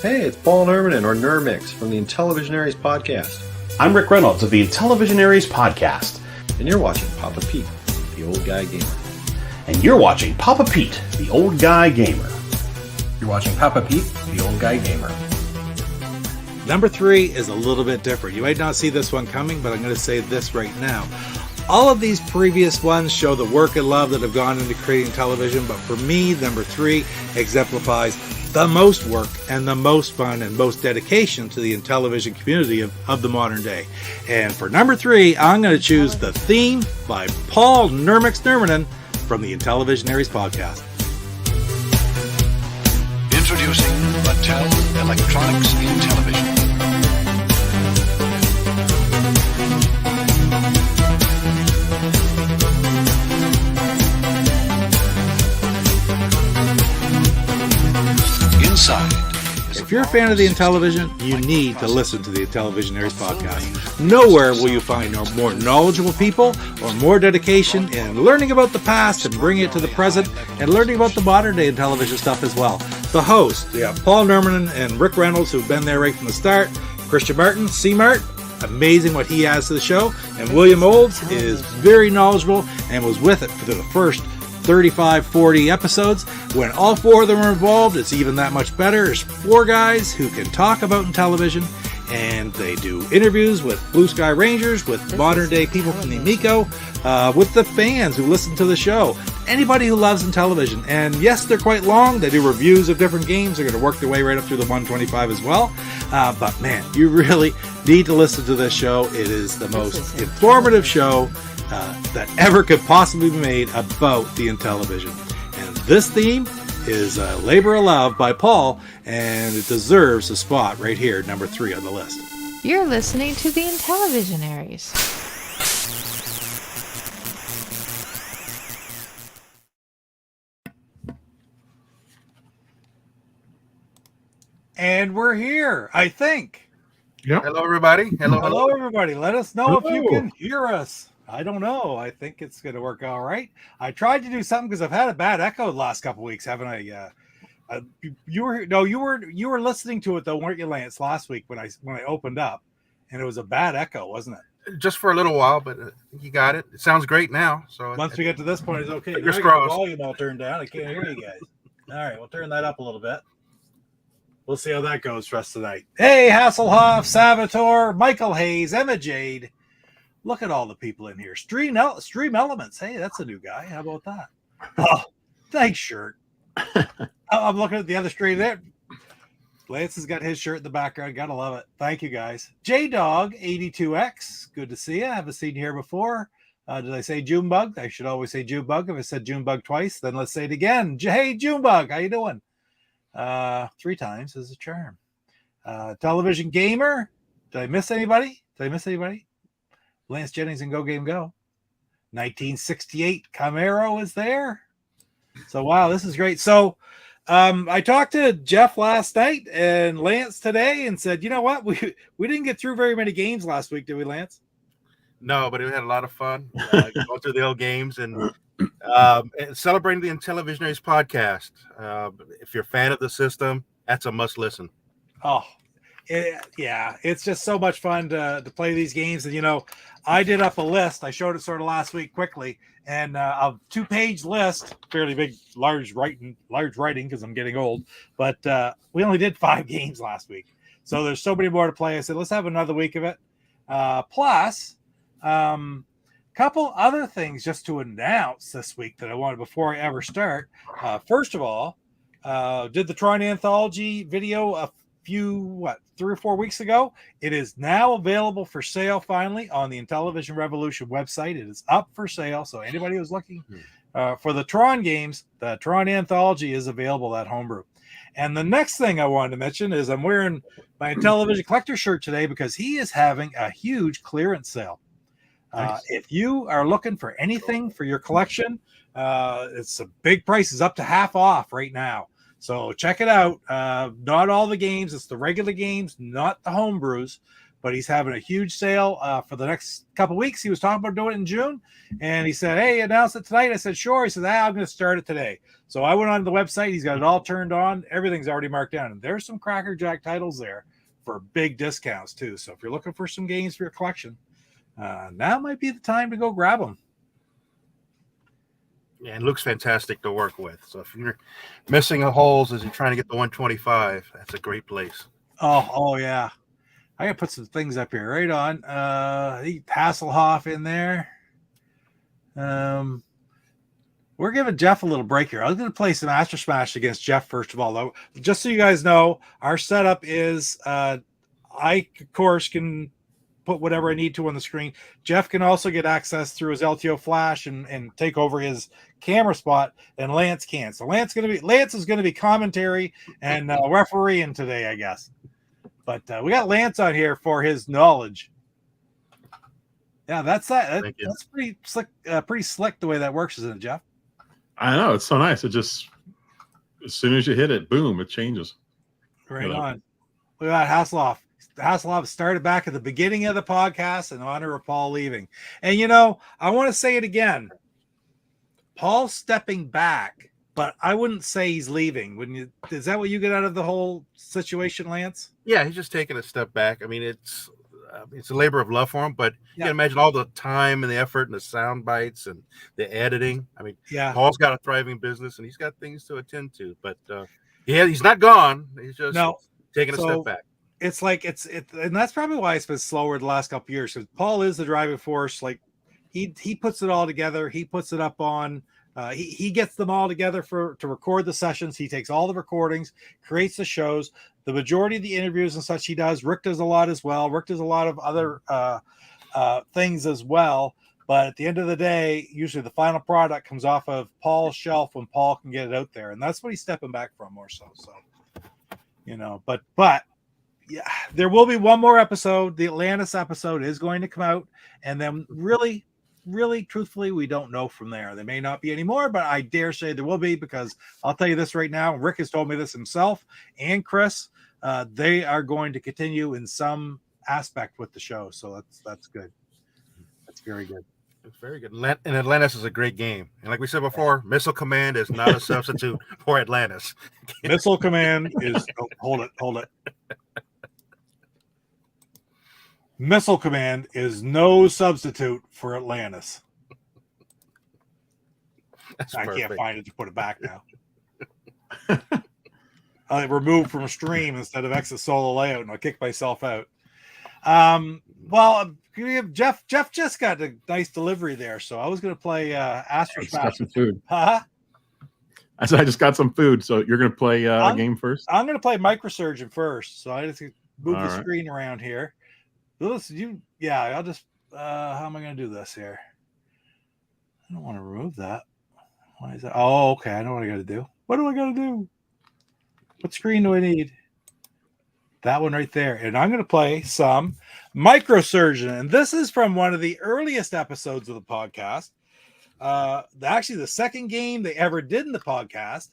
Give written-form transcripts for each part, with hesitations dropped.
Hey, it's Paul Nerman or Nermix from the Intellivisionaries Podcast. I'm Rick Reynolds of the Intellivisionaries Podcast. And you're watching Papa Pete, the Old Guy Gamer. And you're watching Papa Pete, the Old Guy Gamer. You're watching Papa Pete, the Old Guy Gamer. Number 3 is a little bit different. You might not see this one coming, but I'm going to say this right now. All of these previous ones show the work and love that have gone into creating television, but for me, number 3 exemplifies the most work and the most fun and most dedication to the Intellivision community of the modern day. And for number 3, I'm going to choose The Theme by Paul Nermix Nermanen from the Intellivisionaries Podcast. Introducing Mattel Electronics in Television. If you're a fan of the Intellivision, you need to listen to the Intellivisionaries Podcast. Nowhere will you find more knowledgeable people or more dedication in learning about the past and bringing it to the present and learning about the modern day television stuff as well. The hosts, Paul Nerman and Rick Reynolds, who've been there right from the start. Christian Martin, C-Mart, amazing what he adds to the show. And William Olds is very knowledgeable and was with it for the first 35, 40 episodes. When all 4 of them are involved, it's even that much better. There's 4 guys who can talk about Intellivision, and they do interviews with Blue Sky Rangers, with modern day people from the Amico, with the fans who listen to the show, anybody who loves Intellivision. And yes, they're quite long. They do reviews of different games. They're going to work their way right up through the 125 as well. But man, you really need to listen to this show. It is the most informative show that ever could possibly be made about the Intellivision. And this theme is Labor of Love by Paul, and it deserves a spot right here, number 3 on the list. You're listening to the Intellivisionaries. And we're here, I think. Yep. Hello, everybody. Hello, everybody. Let us know if you can hear us. I don't know. I think it's going to work all right. I tried to do something because I've had a bad echo the last couple of weeks, haven't I? You were listening to it though, weren't you, Lance? Last week when I opened up, and it was a bad echo, wasn't it? Just for a little while, but you got it. It sounds great now. So once we get to this point, it's okay. Fingers crossed. The volume all turned down. I can't hear you guys. All right, we'll turn that up a little bit. We'll see how that goes for us tonight. Hey, Hasselhoff, Salvatore, Michael Hayes, Emma Jade. Look at all the people in here. Stream Elements. Hey, that's a new guy. How about that? Oh, thanks, shirt. I'm looking at the other stream there. Lance has got his shirt in the background. Gotta love it. Thank you, guys. JDog82X. Good to see you. I haven't seen you here before. Did I say Junebug? I should always say Junebug. If I said Junebug twice, then let's say it again. Hey, Junebug. How you doing? 3 times is a charm. Television Gamer. Did I miss anybody? Lance Jennings and GoGameGo. 1968 Camaro is there. So wow, this is great. So I talked to Jeff last night and Lance today and said, you know what? We didn't get through very many games last week, did we, Lance? No, but we had a lot of fun going through the old games and celebrating the Intellivisionaries Podcast. If you're a fan of the system, that's a must listen. Oh, yeah, it's just so much fun to play these games. And, you know, I did up a list. I showed it sort of last week quickly. And a 2-page list, fairly big, large writing because I'm getting old. But we only did 5 games last week. So there's so many more to play. I said, let's have another week of it. Plus, couple other things just to announce this week that I wanted before I ever start. First of all, did the Tron Anthology video a few, 3 or 4 weeks ago. It is now available for sale finally on the Intellivision Revolution website. It is up for sale. So anybody who's looking for the Tron games, the Tron Anthology is available at Homebrew. And the next thing I wanted to mention is I'm wearing my Intellivision collector shirt today because he is having a huge clearance sale. Nice. If you are looking for anything for your collection, it's a big price. It's up to half off right now. So check it out. Not all the games. It's the regular games, not the homebrews. but he's having a huge sale for the next couple weeks. He was talking about doing it in June, and he said, "Hey, announce it tonight." I said, "Sure." He said, "I'm going to start it today." So I went on the website. He's got it all turned on. Everything's already marked down, and there's some crackerjack titles there for big discounts too. So if you're looking for some games for your collection, now might be the time to go grab them. Yeah, it looks fantastic to work with. So if you're missing a holes as you're trying to get the 125, that's a great place. Oh yeah. I gotta put some things up here. Right on. Hasselhoff in there. We're giving Jeff a little break here. I was gonna play some Astro Smash against Jeff first of all, though. Just so you guys know, our setup is I of course can put whatever I need to on the screen. Jeff can also get access through his LTO flash and take over his camera spot, and Lance can't. So Lance is gonna be commentary and refereeing today, I guess. But we got Lance on here for his knowledge. Yeah, that's that. That's pretty slick the way that works, isn't it, Jeff? I know, it's so nice. It just, as soon as you hit it, boom, it changes. Right on. Look at that, Hasselhoff. Hasselhoff started back at the beginning of the podcast in honor of Paul leaving. And I want to say it again. Paul's stepping back, but I wouldn't say he's leaving. Wouldn't you? Is that what you get out of the whole situation, Lance? Yeah, he's just taking a step back. I mean, it's a labor of love for him, but you can imagine all the time and the effort and the sound bites and the editing. I mean, Paul's got a thriving business and he's got things to attend to, but he's not gone. He's just taking a step back. It's like and that's probably why it's been slower the last couple of years, because Paul is the driving force. Like he puts it all together. He puts it up on. He gets them all together to record the sessions. He takes all the recordings, creates the shows. The majority of the interviews and such he does. Rick does a lot as well. Rick does a lot of other things as well. But at the end of the day, usually the final product comes off of Paul's shelf when Paul can get it out there, and that's what he's stepping back from more so. So, but yeah, there will be one more episode. The Atlantis episode is going to come out, and then really, truthfully, we don't know from there. There may not be any more, but I dare say there will be, because I'll tell you this right now. Rick has told me this himself, and Chris, they are going to continue in some aspect with the show. So that's good. That's very good. It's very good. And Atlantis is a great game. And like we said before, Missile Command is not a substitute for Atlantis. Missile Command is hold it. Missile Command is no substitute for Atlantis. I can't find it to put it back now. I removed from stream instead of exit solo layout, and I kicked myself out. Well, Jeff just got a nice delivery there, so I was going to play Astro Smash. Got some food. Huh? I said I just got some food, so you're going to play a game first? I'm going to play Microsurgeon first, so I just move the screen around here. Listen, I'll just how am I going to do this here? I don't want to remove that. Why is that? Oh, okay. I know what I got to do. What do I got to do? What screen do I need? That one right there. And I'm going to play some Microsurgeon. And this is from one of the earliest episodes of the podcast. Actually, the second game they ever did in the podcast.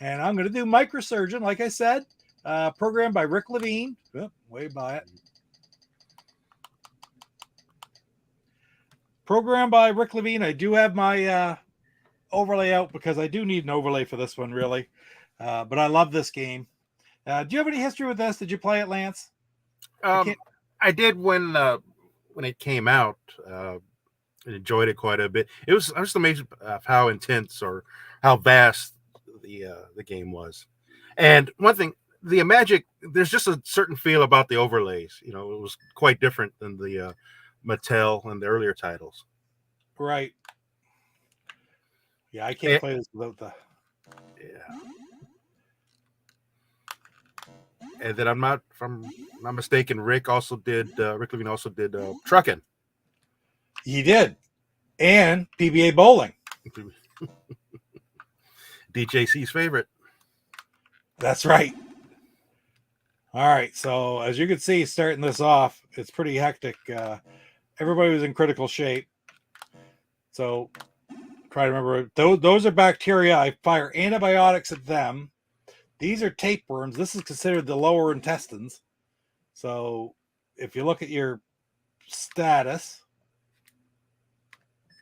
And I'm going to do Microsurgeon, like I said, programmed by Rick Levine. Oh, way by it. Programmed by Rick Levine. I do have my overlay out because I do need an overlay for this one, really. But I love this game. Do you have any history with this? Did you play it, Lance? I did when it came out. I enjoyed it quite a bit. I was just amazed of how intense or how vast the game was. And one thing, the magic, there's just a certain feel about the overlays. It was quite different than the Mattel and the earlier titles. Right. Yeah, I can't play this without the. Yeah. And then if I'm not mistaken, Rick Levine also did trucking. He did. And PBA bowling. DJC's favorite. That's right. All right. So as you can see, starting this off, it's pretty hectic. Everybody was in critical shape. So try to remember, those are bacteria. I fire antibiotics at them. These are tapeworms. This is considered the lower intestines. So if you look at your status,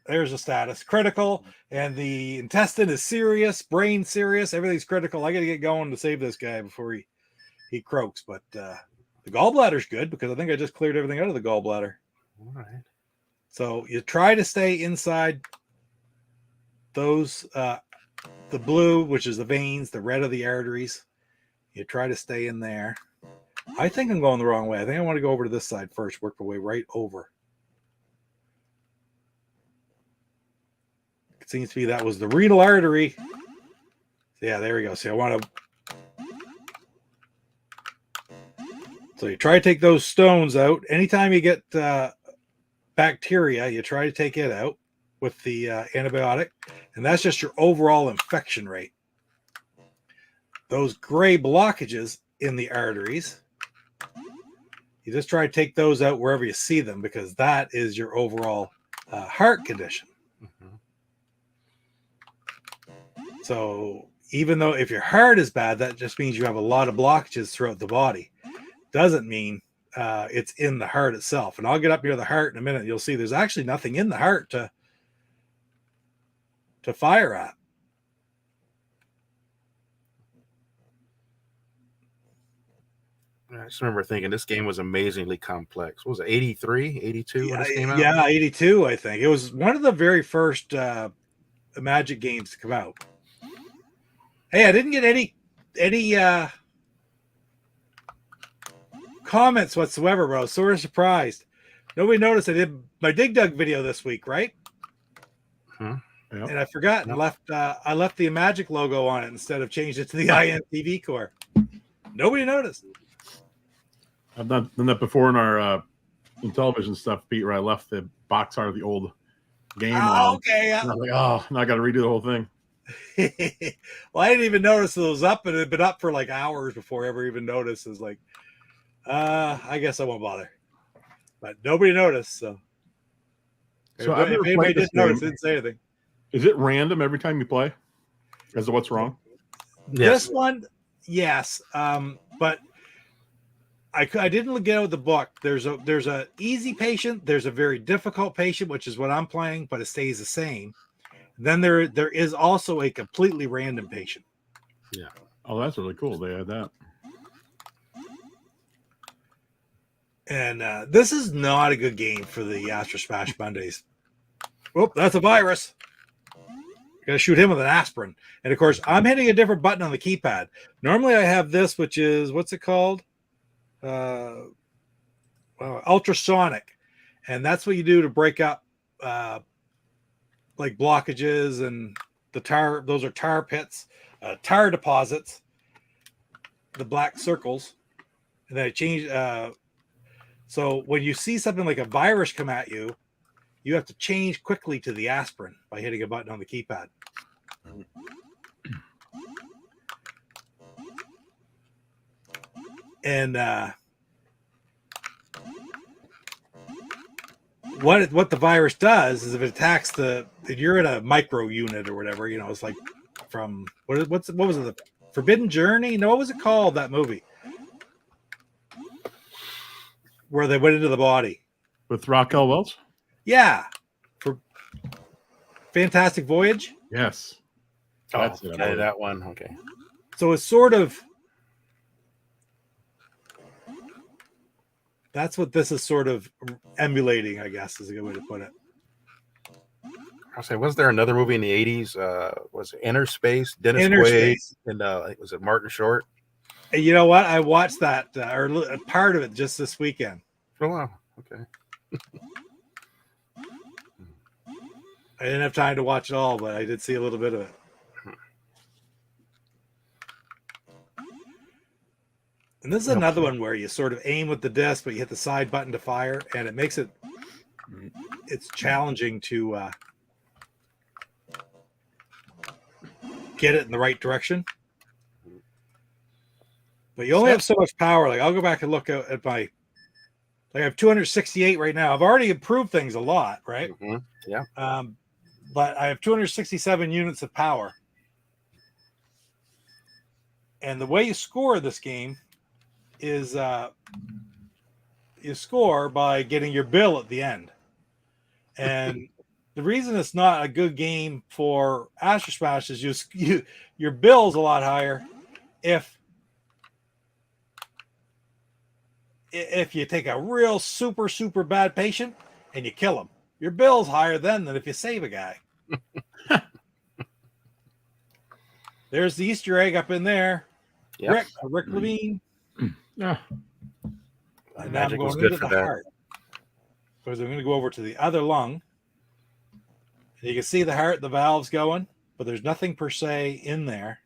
there's a status critical, and the intestine is serious, brain serious, everything's critical. I got to get going to save this guy before he croaks. But the gallbladder's good because I think I just cleared everything out of the gallbladder. All right. So you try to stay inside those, the blue, which is the veins, the red of the arteries. You try to stay in there. I think I'm going the wrong way. I think I want to go over to this side first, work my way right over. It seems to be that was the renal artery. Yeah, there we go. See, I want to. So you try to take those stones out. Anytime you get bacteria, you try to take it out with the antibiotic, and that's just your overall infection rate. Those gray blockages in the arteries, you just try to take those out wherever you see them, because that is your overall heart condition. Mm-hmm. So even though if your heart is bad, that just means you have a lot of blockages throughout the body. Doesn't mean it's in the heart itself. And I'll get up near the heart in a minute. You'll see there's actually nothing in the heart to fire at. I just remember thinking this game was amazingly complex. What was it, 83, 82 when this came out? Yeah, 82, I think. It was one of the very first Magic games to come out. Hey, I didn't get any comments whatsoever, bro. Sort of surprised. Nobody noticed I did my Dig Dug video this week, right? Huh? Yep. And I forgot and left I left the Magic logo on it instead of changed it to the INTV core. Nobody noticed. I've done that before in our Intellivision stuff, Pete, where I left the box art of the old game on. Okay. And I'm like, oh, now I got to redo the whole thing. Well, I didn't even notice it was up, and it had been up for like hours before I ever even noticed. It's like, I guess I won't bother. But nobody noticed, so. So if I've never anybody played this didn't notice, game. didn't say anything. Is it random every time you play? As to what's wrong? Yes. This one, yes, but I didn't get out the book. There's a easy patient. There's a very difficult patient, which is what I'm playing, but it stays the same. Then there is also a completely random patient. Yeah. Oh, that's really cool. They had that. And this is not a good game for the Astro Smash Mondays. Whoop, that's a virus. Gotta shoot him with an aspirin. And of course, I'm hitting a different button on the keypad. Normally I have this, which is, what's it called? Ultrasonic. And that's what you do to break up like blockages and the tar. Those are tar pits, tar deposits, the black circles. And then I change. So when you see something like a virus come at you, you have to change quickly to the aspirin by hitting a button on the keypad. And what the virus does is if it attacks if you're in a micro unit or whatever, you know, it's like from what was it, the Forbidden Journey? No, what was it called, that movie? Where they went into the body. With Raquel Welch? Yeah. For Fantastic Voyage. Yes. Oh, That's it. okay, that one. Okay. So it's sort of, that's what this is sort of emulating, I guess, is a good way to put it. I'll say, was there another movie in the 80s? Was it Inner Space? Dennis Inner Quaid Space. and was it Martin Short? And you know what? I watched that, or a part of it just this weekend. Oh, wow. Okay. I didn't have time to watch it all, but I did see a little bit of it. And this is another one where you sort of aim with the disc, but you hit the side button to fire, and it makes it's challenging to get it in the right direction. But you only have so much power. Like, I'll go back and look at my, like, I have 268 right now. I've already improved things a lot, right? Mm-hmm. Yeah. But I have 267 units of power. And the way you score this game is you score by getting your bill at the end. And the reason it's not a good game for Astro Smash is your bill's a lot higher if you take a real super bad patient and you kill him. Your bill's higher then than if you save a guy. There's the Easter egg up in there. Yep. Rick Levine. Yeah. And Magic I'm was going good into for the that. heart. Because I'm going to go over to the other lung. And you can see the heart, the valves going, but there's nothing per se in there.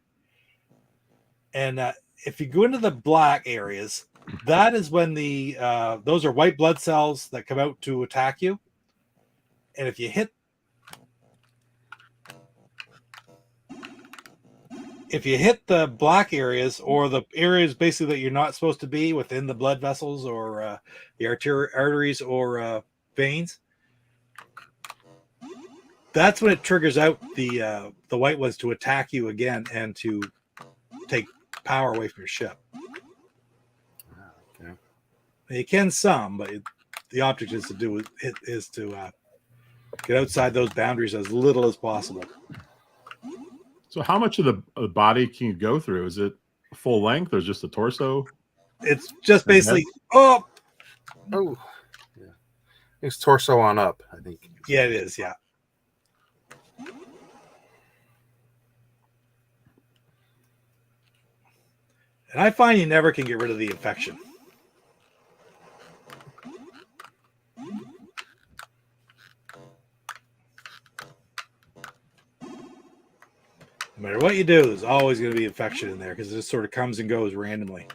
And if you go into the black areas, that is when those are white blood cells that come out to attack you. And if you hit the black areas, or the areas basically that you're not supposed to be within the blood vessels or the arteries or veins, that's when it triggers out the white ones to attack you again and to take power away from your ship. Okay. You can some, but the object is to get outside those boundaries as little as possible. So how much of the body can you go through? Is it full length or just the torso? It's just basically Oh, yeah. It's torso on up, I think. Yeah, it is. Yeah. And I find you never can get rid of the infection. No matter what you do, there's always going to be infection in there because it just sort of comes and goes randomly.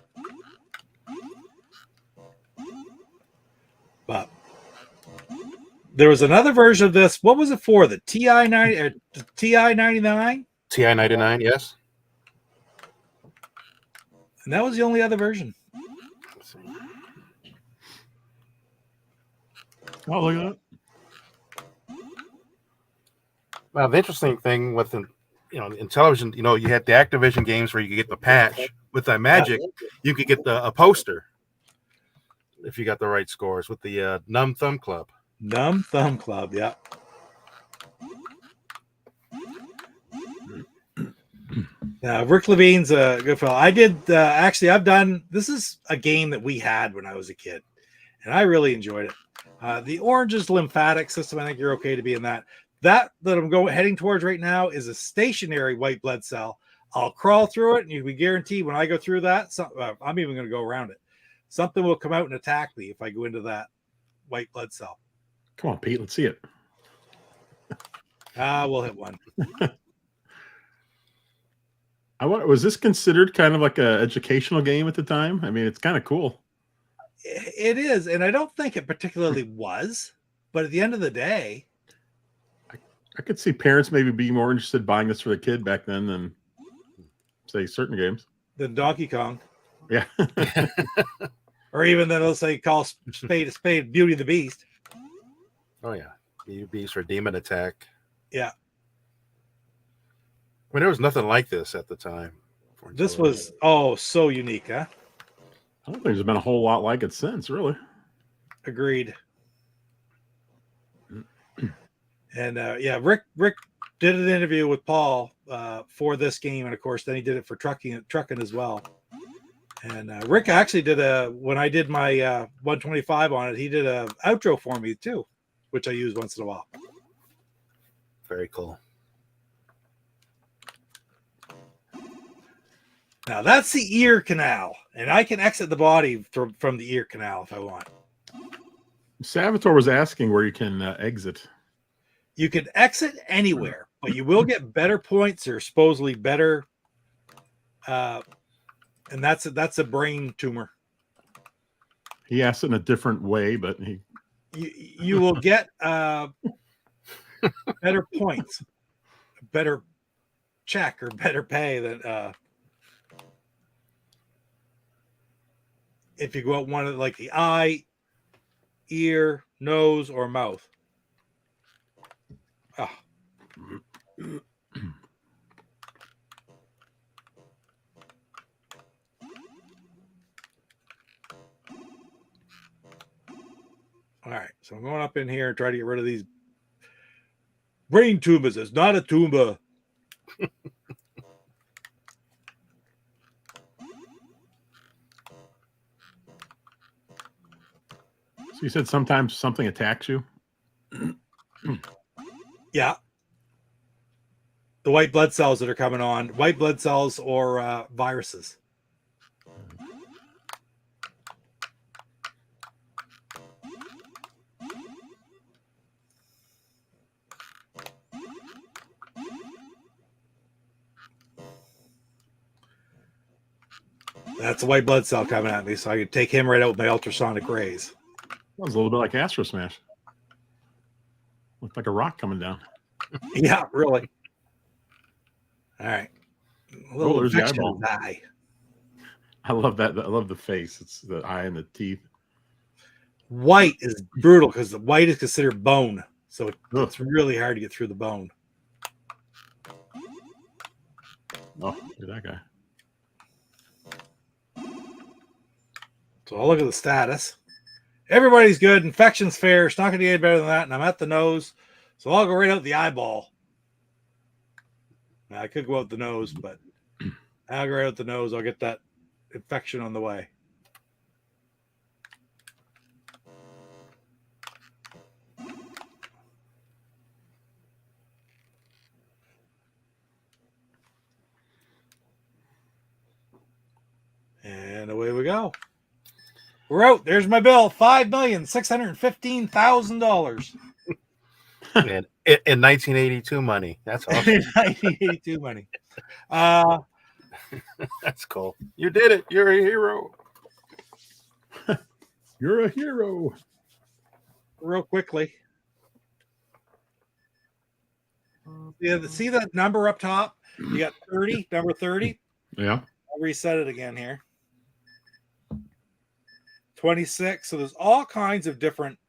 But there was another version of this. What was it for? The TI-90 or TI-99? TI-99, yes. And that was the only other version. Oh, look at that. Now, the interesting thing with in television, you had the Activision games where you could get the patch. With that Magic, you could get a poster if you got the right scores with the Numb Thumb Club. Numb Thumb Club, yeah. Rick Levine's a good fellow. I did this is a game that we had when I was a kid, and I really enjoyed it. The Orange's lymphatic system, I think you're okay to be in that. That I'm heading towards right now is a stationary white blood cell. I'll crawl through it, and you can guarantee when I go through that, I'm even going to go around it. Something will come out and attack me if I go into that white blood cell. Come on, Pete. Let's see it. We'll hit one. Was this considered kind of like an educational game at the time? I mean, it's kind of cool. It is, and I don't think it particularly was. But at the end of the day, I could see parents maybe being more interested in buying this for the kid back then than, say, certain games. Than Donkey Kong. Yeah. Or even then, let's say, call spade a spade, Beauty and the Beast. Oh, yeah. Beauty Beast or Demon Attack. Yeah. I mean, there was nothing like this at the time. This was, so unique, huh? I don't think there's been a whole lot like it since, really. Agreed. And Rick did an interview with Paul for this game, and of course, then he did it for trucking as well. And Rick actually did when I did my 125 on it, he did a outro for me too, which I use once in a while. Very cool. Now that's the ear canal, and I can exit the body from the ear canal if I want. Salvatore was asking where you can exit. You can exit anywhere, but you will get better points or supposedly better. And that's a brain tumor. He asked it in a different way, but you will get better points, better check or better pay than if you go out one of like the eye, ear, nose, or mouth. Oh. All right, so I'm going up in here and try to get rid of these brain tumbas. It's not a tumba. So you said sometimes something attacks you? Yeah. The white blood cells that are coming on, white blood cells or viruses. That's a white blood cell coming at me, so I can take him right out with my ultrasonic rays. That was a little bit like Astro Smash. Looked like a rock coming down. Yeah, really. All right. A little there's the infection eyeball. will die. I love that. I love the face. It's the eye and the teeth. White is brutal because the white is considered bone, so Ugh. it's really hard to get through the bone. Oh, look at that guy. So I'll look at the status. Everybody's good. Infection's fair. It's not going to get any better than that. And I'm at the nose. So I'll go right out the eyeball. Now, I could go out the nose, but I'll go right out the nose. I'll get that infection on the way. And away we go. We're out. There's my bill. $5,615,000. And in 1982 money. That's awesome. 1982 money. That's cool. You did it. You're a hero. You're a hero. Real quickly. Yeah, see that number up top? You got 30, number 30. Yeah. I'll reset it again here. 26. So there's all kinds of different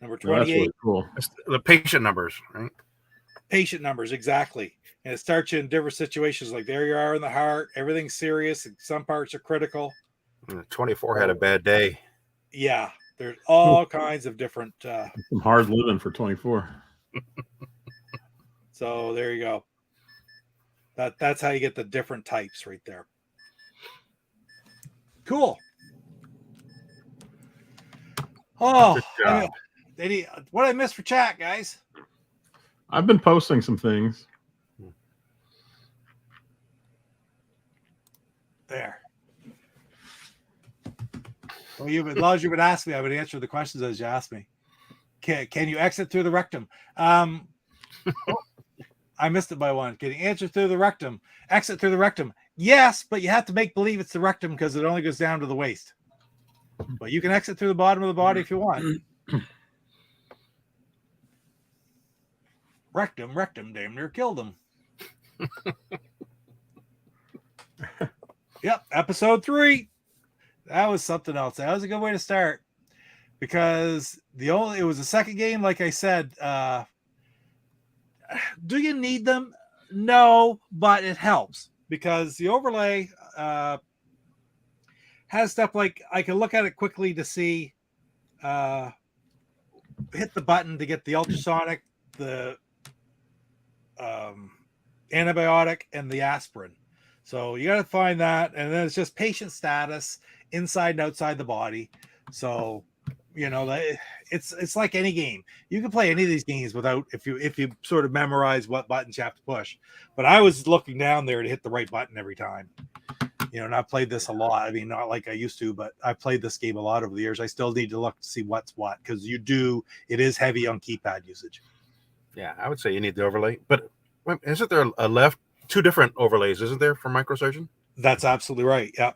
number Oh, that's 28 really cool. It's the patient numbers, right? patient numbers, exactly. And it starts you in different situations. Like there you are in the heart, everything's serious, and some parts are critical. 24 had a bad day. Yeah, there's all kinds of different Some hard living for 24. so there you go. That's how you get the different types right there. Cool. Oh, Good job. what I missed for chat, guys? I've been posting some things. There. Well, as long as you've been asking me, I would answer the questions as you asked me. Can you exit through the rectum? I missed it by one. Can you answer through the rectum? Exit through the rectum? Yes, but you have to make believe it's the rectum because it only goes down to the waist. But you can exit through the bottom of the body if you want. Rectum, damn near killed him. Yep, episode 3. That was something else. That was a good way to start because it was the second game. Like I said, do you need them? No, but it helps because the overlay has stuff like I can look at it quickly to see, hit the button to get the ultrasonic, the antibiotic, and the aspirin. So you got to find that, and then it's just patient status inside and outside the body. So it's like any game. You can play any of these games without if you sort of memorize what buttons you have to push. But I was looking down there to hit the right button every time. And I've played this a lot. I mean, not like I used to, but I've played this game a lot over the years. I still need to look to see what's what because it is heavy on keypad usage. Yeah, I would say you need the overlay. But isn't there a left? 2 different overlays, isn't there, for microsurgeon? That's absolutely right. Yeah.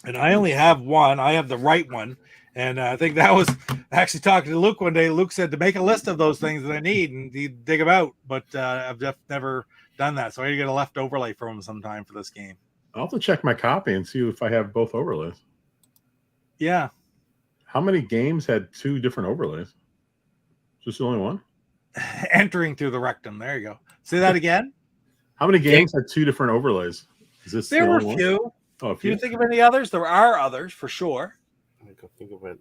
And I only have one. I have the right one. And I think that was actually talking to Luke one day. Luke said to make a list of those things that I need and he'd dig them out. But I've just never done that. So I need to get a left overlay from him sometime for this game. I'll have to check my copy and see if I have both overlays. Yeah. How many games had 2 different overlays? Just the only one? Entering through the rectum. There you go. Say that again. How many games had 2 different overlays? Is this There the were only a one? few. Oh, a Do few. you think of any others? There are others for sure. I can think of it.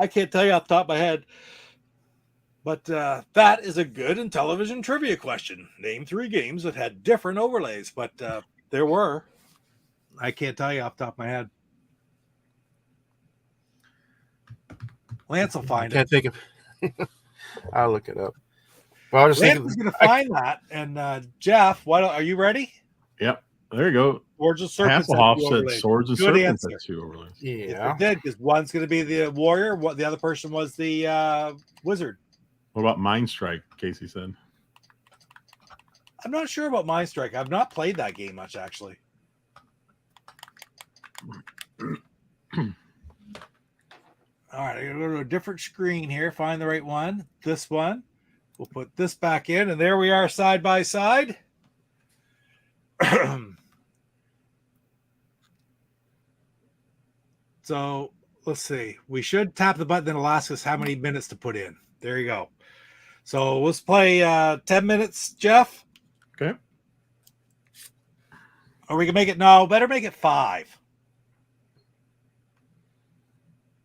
I can't tell you off the top of my head. But that is a good Intellivision trivia question. Name 3 games that had different overlays, but there were. I can't tell you off the top of my head. Lance will find Can't it. think of. I'll look it up. Well, I was just Lance thinking. is going to find that. And Jeff, are you ready? Yep. There you go. Swords and Serpents. Hasselhoff said Swords and Good Serpents answer. had 2 overlays. Yeah. It did, because one's going to be the warrior. What the other person was the wizard. What about Mind Strike? Casey said. I'm not sure about Mind Strike. I've not played that game much, actually. All right, I'm going to go to a different screen here. Find the right one. This one. We'll put this back in, and there we are side by side. So let's see. We should tap the button and it'll ask us how many minutes to put in. There you go. So let's play 10 minutes, Jeff. Okay. Or we can make it, no, better make it 5.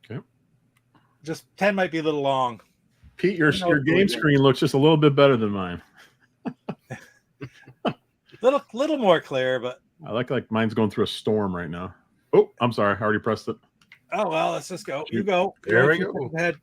Okay. Just 10 might be a little long. Pete, your game screen looks just a little bit better than mine. Little more clear, but I like mine's going through a storm right now. Oh, I'm sorry. I already pressed it. oh well, let's just go. You go. There we Go go. ahead.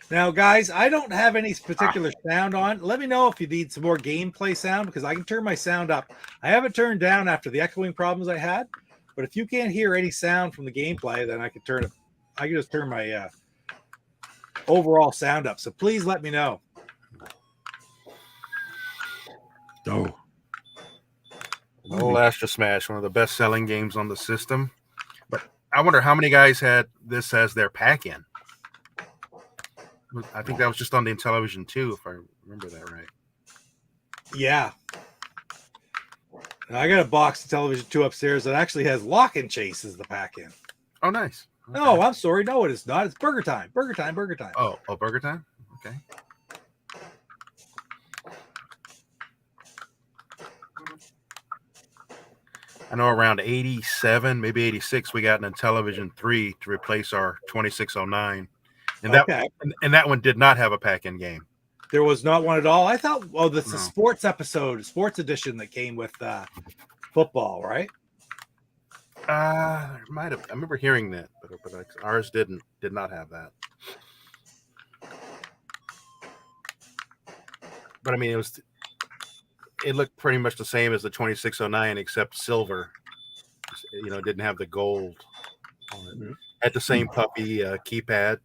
Now, guys, I don't have any particular sound on. Let me know if you need some more gameplay sound, because I can turn my sound up. I have it turned down after the echoing problems I had. But if you can't hear any sound from the gameplay, then I can turn it. I can just turn my overall sound up. So please let me know. Oh. Old Astra Smash, one of the best-selling games on the system. But I wonder how many guys had this as their pack-in. I think that was just on the Intellivision too, if I remember that right. Yeah. Now, I got a box of Television 2 upstairs that actually has Lock and Chase as the pack-in. Oh, nice. Okay. No, I'm sorry. No, it is not. It's Burger Time. Burger Time. Burger Time. Oh, Burger Time? Okay. I know around 87, maybe 86, we got an Intellivision 3 to replace our 2609. And that one did not have a pack-in game. There was not one at all. I thought, oh, this is a sports episode, sports edition that came with football, right? Might have. I remember hearing that, but ours did not have that. But I mean, it looked pretty much the same as the 2609, except silver. You know, it didn't have the gold on it. Had the same puppy keypad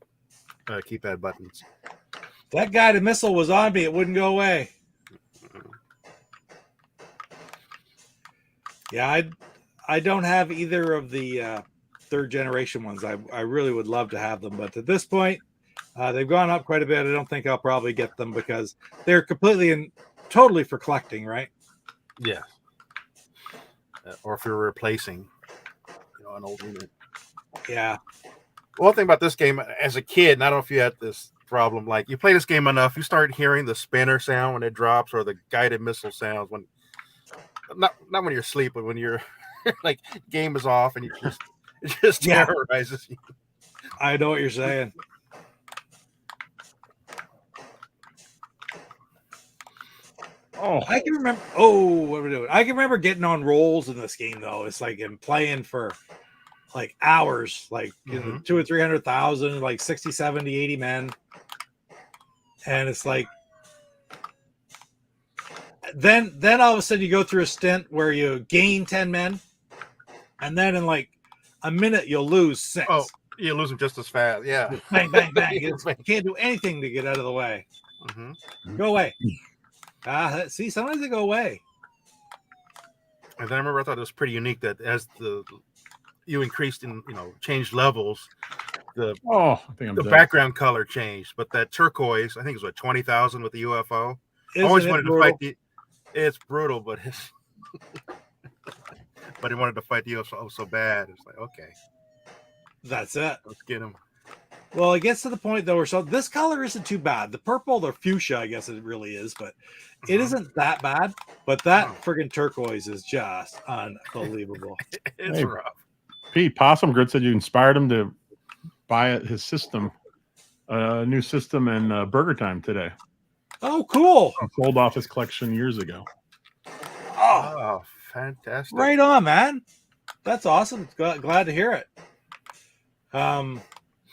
buttons. That guided missile was on me. It wouldn't go away. Yeah, I don't have either of the third generation ones. I really would love to have them, but at this point, they've gone up quite a bit. I don't think I'll probably get them because they're completely and totally for collecting, right? Yeah. Or if you're replacing, an old unit. Yeah. One thing about this game, as a kid, and I don't know if you had this problem, like you play this game enough, you start hearing the spinner sound when it drops or the guided missile sounds when not when you're asleep, but when you're like game is off and it just terrorizes you. I know what you're saying. Oh, I can remember. Oh, what are we doing? I can remember getting on rolls in this game though. It's like and playing for like hours, like 200,000 or 300,000, like 60, 70, 80 men. And it's like, then all of a sudden you go through a stint where you gain 10 men, and then in like a minute you'll lose 6. Oh, you lose them just as fast. Yeah. Bang, bang, bang. You can't do anything to get out of the way. Go away. See, sometimes they go away. And then I remember I thought it was pretty unique that as you increased in, changed levels, the background color changed, but that turquoise, I think it was 20,000 with the UFO. Always wanted to fight it's brutal, but but he wanted to fight the UFO so bad. It's like, okay, that's it. Let's get him. Well, it gets to the point though, where this color isn't too bad. The purple, the fuchsia, I guess it really is, but it isn't that bad. But that friggin' turquoise is just unbelievable. It's rough. Pete Possum Grit said you inspired him to buy his system, a new system in Burger Time today. Oh, cool. He sold off his collection years ago. Oh, fantastic. Right on, man. That's awesome. Glad to hear it.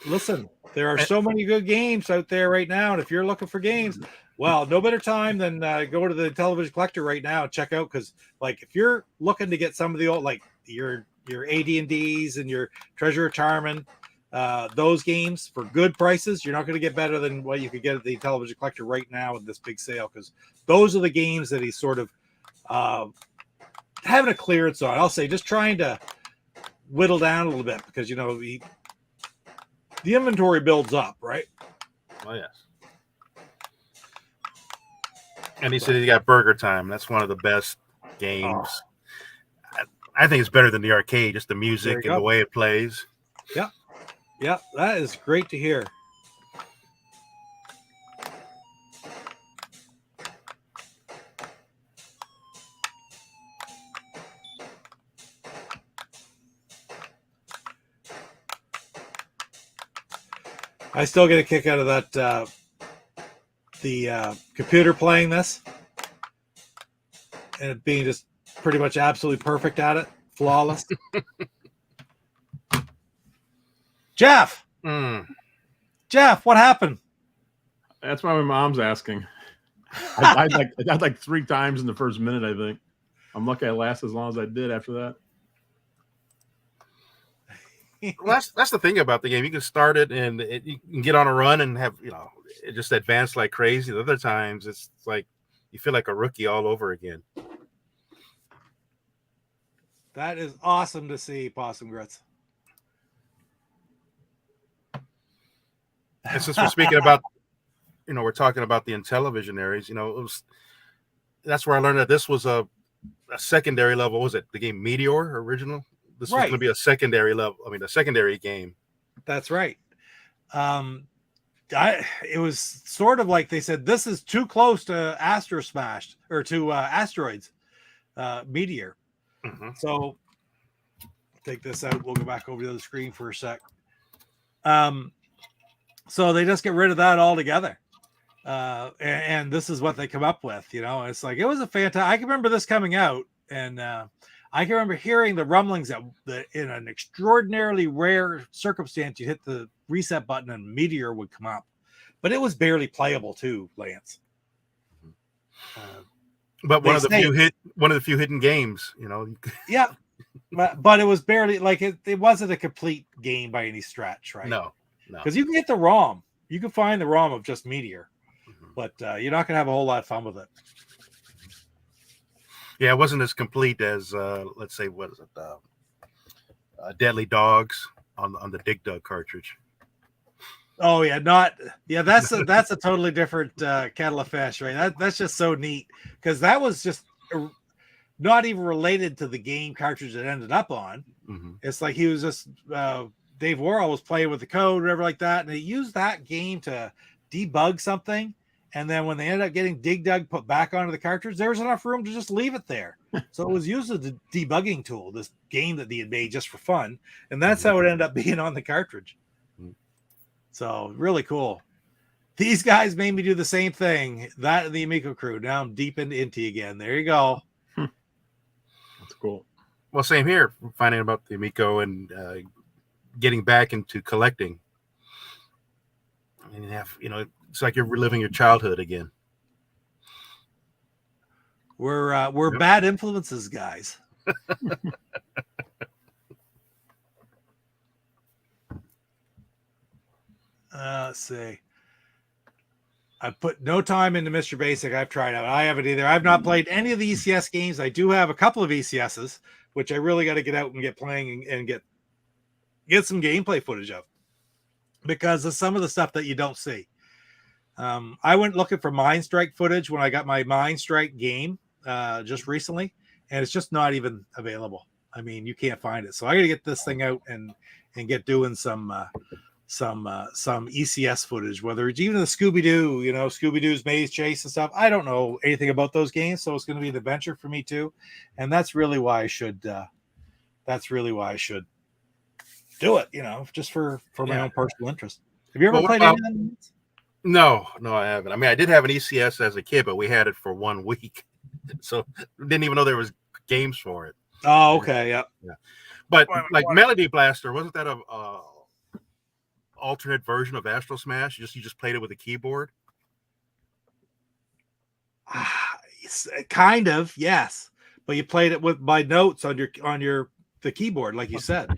Listen, there are so many good games out there right now, and if you're looking for games, well, no better time than go to the Television Collector right now and check out, because like if you're looking to get some of the old, like your AD&Ds and your Treasure of Charmin, those games for good prices, you're not going to get better than what you could get at the Television Collector right now with this big sale, because those are the games that he's sort of having a clearance on. I'll say just trying to whittle down a little bit, because, you know, the inventory builds up, right? Oh, yes. And he said he got Burger Time. That's one of the best games. I think it's better than the arcade, just the music and the way it plays. Yeah. Yeah, that is great to hear. I still get a kick out of that, the computer playing this and it being just pretty much absolutely perfect at it, flawless. Jeff, Jeff, what happened? That's why my mom's asking. I died like 3 times in the first minute, I think. I'm lucky I lasted as long as I did after that. Well, that's the thing about the game. You can start it and you can get on a run and have, you know, it just advance like crazy. The other times it's like you feel like a rookie all over again. That is awesome to see, Possum Grits. And since we're speaking about, you know, we're talking about the Intellivisionaries, you know, that's where I learned that this was a secondary level. What was it the game Meteor original? This was going to be a secondary level. I mean, a secondary game. That's right. It was sort of like they said, this is too close to Astro Smashed or to Asteroids Meteor. Mm-hmm. So take this out. We'll go back over to the screen for a sec. So they just get rid of that altogether. And this is what they come up with, you know, it's like, it was a fantastic, I can remember this coming out, and I can remember hearing the rumblings that in an extraordinarily rare circumstance, you hit the reset button and Meteor would come up, but it was barely playable too, Lance. But one of the few hidden games, you know. Yeah, but it was barely like it wasn't a complete game by any stretch, right? No, because you can get the ROM, you can find the ROM of just Meteor, but you're not gonna have a whole lot of fun with it. Yeah, it wasn't as complete as let's say, what is it? Deadly Dogs on the Dig Dug cartridge. Oh yeah, that's a totally different kettle of fish, right? That's just so neat, because that was just not even related to the game cartridge it ended up on. Mm-hmm. It's like he was just Dave Worrell was playing with the code, whatever like that, and they used that game to debug something. And then when they ended up getting Dig Dug put back onto the cartridge, there was enough room to just leave it there. So it was used as a debugging tool, this game that they had made just for fun. And that's how it ended up being on the cartridge. So really cool. These guys made me do the same thing. That and the Amico crew. Now I'm deep into Inti again. There you go. That's cool. Well, same here. Finding about the Amico and getting back into collecting. And you have, you know, it's like you're reliving your childhood again. We're bad influences, guys. Let's see. I put no time into Mr. Basic. I've tried out. I haven't either. I've not played any of the ECS games. I do have a couple of ECSs, which I really got to get out and get playing and get some gameplay footage of, because of some of the stuff that you don't see. I went looking for Mind Strike footage when I got my Mind Strike game just recently, and it's just not even available. I mean, you can't find it. So I got to get this thing out and get doing some ECS footage, whether it's even the Scooby-Doo, you know, Scooby-Doo's Maze Chase and stuff. I don't know anything about those games, so it's going to be an adventure for me too. And that's really why I should do it, just for my Yeah. own personal interest. Have you ever Well, what played about- any of that? No, I haven't. I mean, I did have an ECS as a kid, but we had it for 1 week, so didn't even know there was games for it. Oh, okay, yeah. But like Melody Blaster, wasn't that a alternate version of Astro Smash? You just played it with a keyboard. Kind of, yes. But you played it by notes on the keyboard, like you said.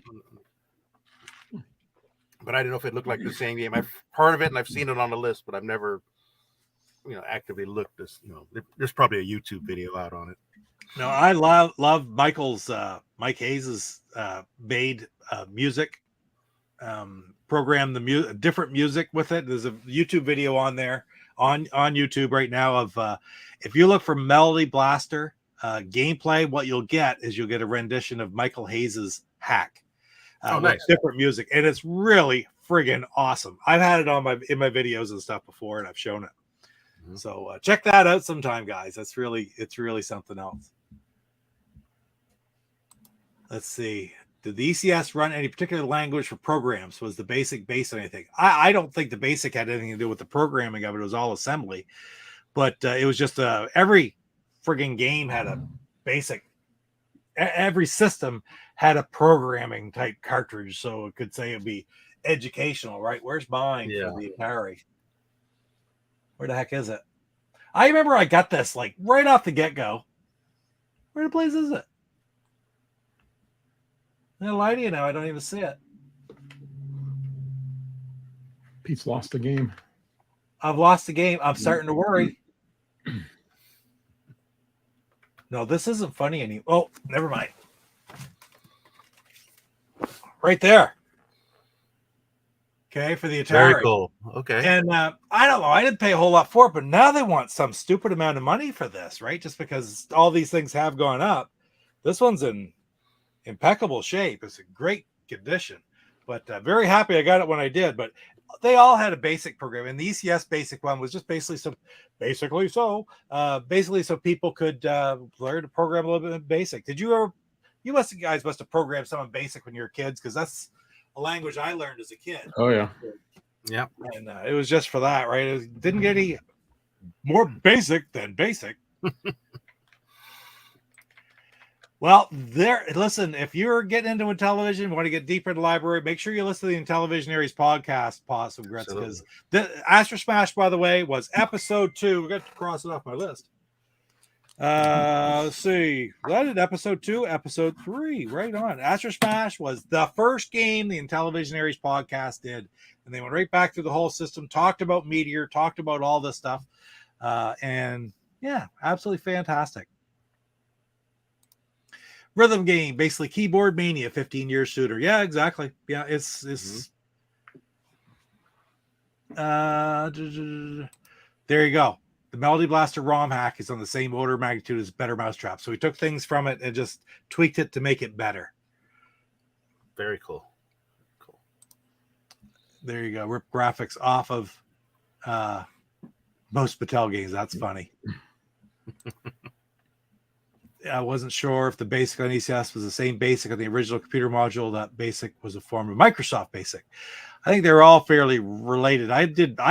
But I didn't know if it looked like the same game. I've heard of it and I've seen it on the list, but I've never, actively looked. There's probably a YouTube video out on it. No, I love Mike Hayes's made music, program different music with it. There's a YouTube video on there on YouTube right now of if you look for Melody Blaster gameplay, what you'll get a rendition of Michael Hayes's hack. Nice. With different music, and it's really friggin' awesome. I've had it in my videos and stuff before, and I've shown it. Mm-hmm. So check that out sometime, guys. It's really something else. Let's see. Did the ECS run any particular language for programs? Was the basic based on anything? I don't think the basic had anything to do with the programming of it. It was all assembly, but it was just every friggin' game had a basic. Every system had a programming type cartridge, so it could say it'd be educational, right? Where's mine for the Atari? Where the heck is it? I remember I got this like right off the get-go. Where the place is it? I'm gonna lie to you now, I don't even see it. Pete's lost the game. I've lost the game. I'm starting to worry. No, this isn't funny anymore. Oh, never mind. Right there. Okay, for the Atari. Very cool. Okay. And I don't know. I didn't pay a whole lot for it, but now they want some stupid amount of money for this, right? Just because all these things have gone up. This one's in impeccable shape. It's in great condition. But very happy I got it when I did. But they all had a basic program, and the ECS basic one was just basically so people could learn to program a little bit of basic. Did you ever? You guys must have programmed some in basic when you were kids, because that's a language I learned as a kid. Oh yeah, yeah. And it was just for that, right? It didn't get any more basic than basic. Well, listen, if you're getting into Intellivision, want to get deeper in the library, make sure you listen to the Intellivisionaries podcast, because the Astro Smash, by the way, was episode 2. We're going to cross it off my list. Let's see. That did episode 2, episode 3, right on. Astro Smash was the first game the Intellivisionaries podcast did, and they went right back through the whole system, talked about Meteor, talked about all this stuff, and yeah, absolutely fantastic. Rhythm game, basically keyboard mania 15 years sooner. Yeah, exactly. Yeah, it's there you go. The Melody Blaster ROM hack is on the same order of magnitude as Better Mousetrap. So we took things from it and just tweaked it to make it better. Very cool. Cool. There you go. Rip graphics off of most Mattel games. That's funny. I wasn't sure if the basic on ECS was the same basic on the original computer module. That basic was a form of Microsoft Basic. I think they're all fairly related. I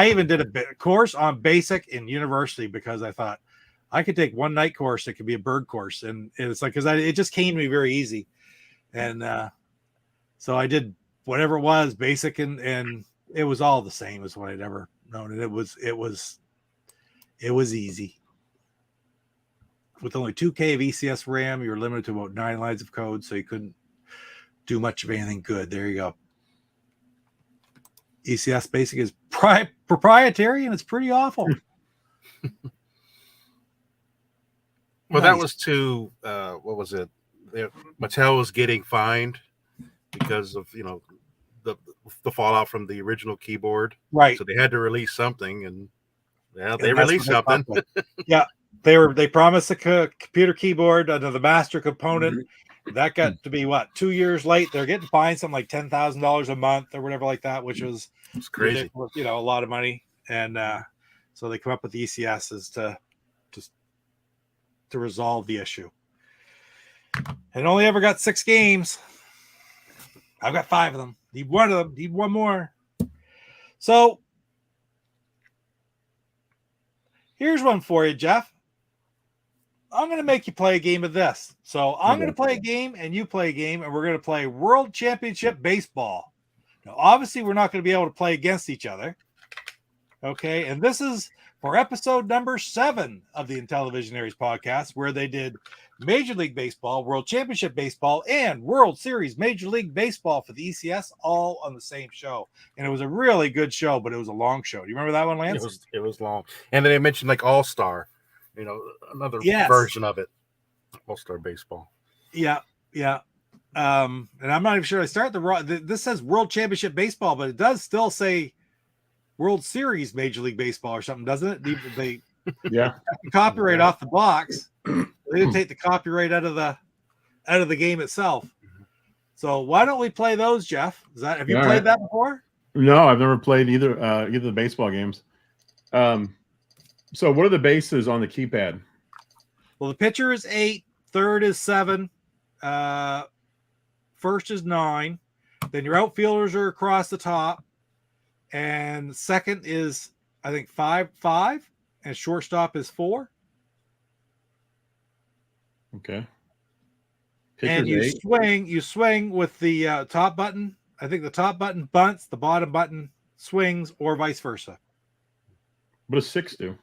even did a course on basic in university because I thought I could take one night course. It could be a bird course. And it's like, it just came to me very easy. And so I did whatever it was, basic, and it was all the same as what I'd ever known. And it was easy. With only 2K of ECS RAM, you were limited to about 9 lines of code, so you couldn't do much of anything good. There you go. ECS Basic is proprietary, and it's pretty awful. Well, that was to what was it? Mattel was getting fined because of the fallout from the original keyboard, right? So they had to release something, and they released something. Yeah. They promised a computer keyboard under the master component. Mm-hmm. That got to be 2 years late. They're getting fined something like $10,000 a month or whatever like that, which was crazy. A lot of money. And so they come up with the ECSs to resolve the issue. And only ever got 6 games. I've got 5 of them. Need one of them. Need one more. So here's one for you, Jeff. I'm going to make you play a game of this. So I'm going to play a game and you play a game, and we're going to play World Championship Baseball. Now, obviously, we're not going to be able to play against each other. Okay. And this is for episode number 7 of the Intellivisionaries podcast, where they did Major League Baseball, World Championship Baseball, and World Series Major League Baseball for the ECS all on the same show. And it was a really good show, but it was a long show. Do you remember that one, Lance? It was long. And then they mentioned like All-Star, another version of it. All-Star Baseball. Yeah. And I'm not even sure I start this says World Championship Baseball, but it does still say World Series Major League Baseball or something, doesn't it? They Yeah. copyright off the box. They didn't take the copyright out of the game itself. So why don't we play those, Jeff? Have you played that before? No, I've never played either of the baseball games. So what are the bases on the keypad? Well, the pitcher is 8, third is 7, first is 9. Then your outfielders are across the top, and second is, I think, 5, and shortstop is 4. Okay. And you swing with the top button. I think the top button bunts, the bottom button swings, or vice versa. What does 6 do?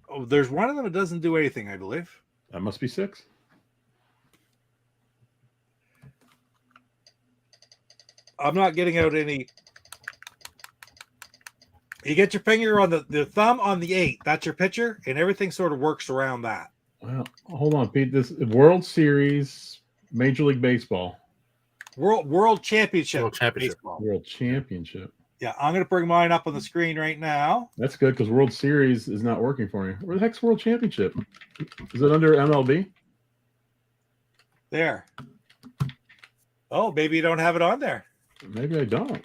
Oh, there's one of them that doesn't do anything, I believe. That must be 6. I'm not getting out any. You get your finger on the thumb on the 8. That's your pitcher, and everything sort of works around that. Well, hold on, Pete. This World Series Major League Baseball. World Championship. Baseball. World Championship. Yeah, I'm going to bring mine up on the screen right now. That's good because World Series is not working for me. Where the heck's World Championship? Is it under MLB? There. Oh, maybe you don't have it on there. Maybe I don't.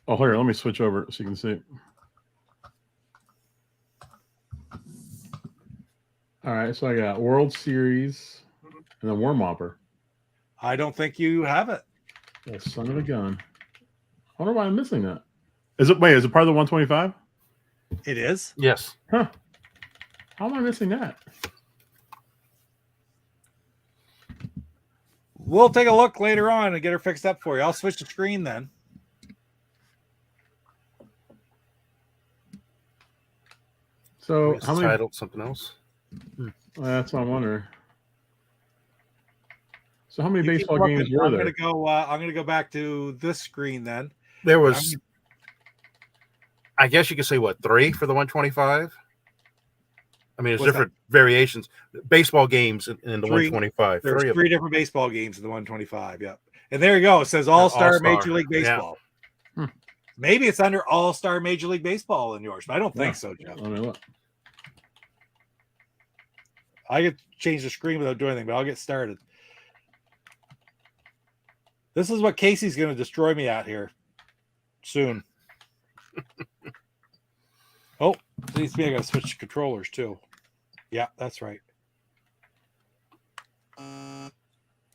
Oh, here, let me switch over so you can see. All right, so I got World Series and then Warm-Upper. I don't think you have it. Oh, son of a gun. I wonder why I'm missing that. Is it part of the 125? It is. Yes. Huh. How am I missing that? We'll take a look later on and get her fixed up for you. I'll switch the screen then. So how many titled something else? That's what I'm wondering. So how many baseball games were there? I'm gonna go back to this screen then. There was, I guess you could say, 3 for the 125? I mean, there's different variations. Baseball games in the 125. There's 3 different baseball games in the 125, yep. And there you go. It says All-Star Major League Baseball. Yeah. Maybe it's under All-Star Major League Baseball in yours, but I don't think so, Jeff. Let me look. I could change the screen without doing anything, but I'll get started. This is what Casey's going to destroy me out here soon. Oh, seems to me I got to switch controllers too. Yeah, that's right. Well,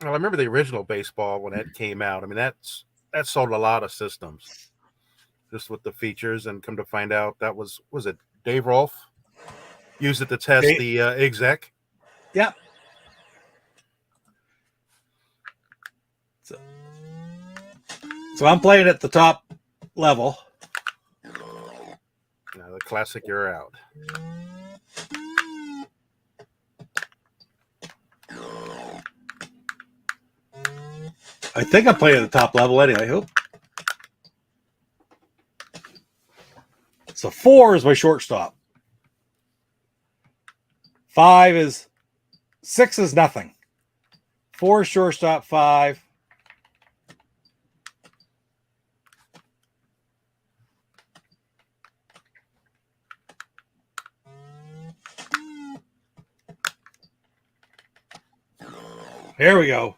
I remember the original baseball when that came out. I mean, that sold a lot of systems, just with the features. And come to find out, that was it Dave Rolfe used it to test the exec. Yep. So I'm playing at the top level. Now the classic, you're out. I think I'm playing at the top level anyway. I hope. So 4 is my shortstop. 6 is nothing. 4 is shortstop, 5. There we go.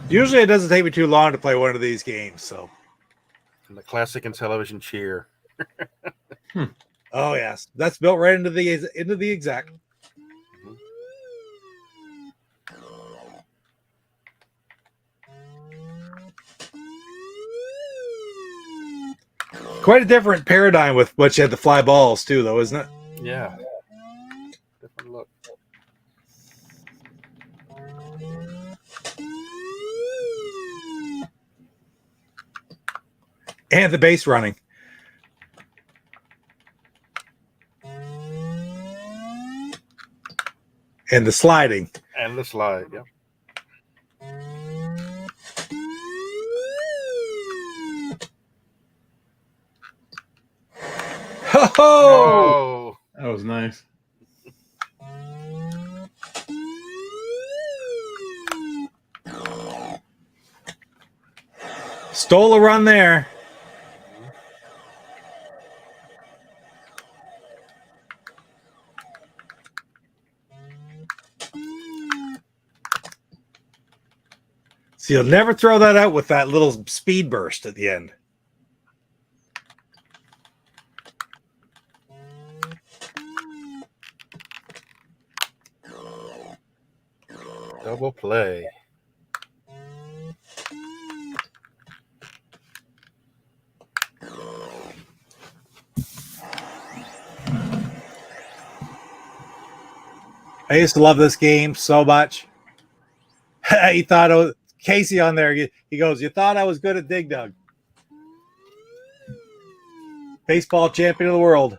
Usually it doesn't take me too long to play one of these games. So, and the classic Intellivision cheer. Oh yes, that's built right into the exec. Quite a different paradigm with what you had to fly balls too, though, isn't it? Yeah. Different look. And the base running. And the sliding. And the slide, yeah. Ho ho! Oh, That was nice. Stole a run there. So you'll never throw that out with that little speed burst at the end. double play. I used to love this game so much. He thought it was Casey on there. He goes, "You thought I was good at Dig Dug." Baseball champion of the world.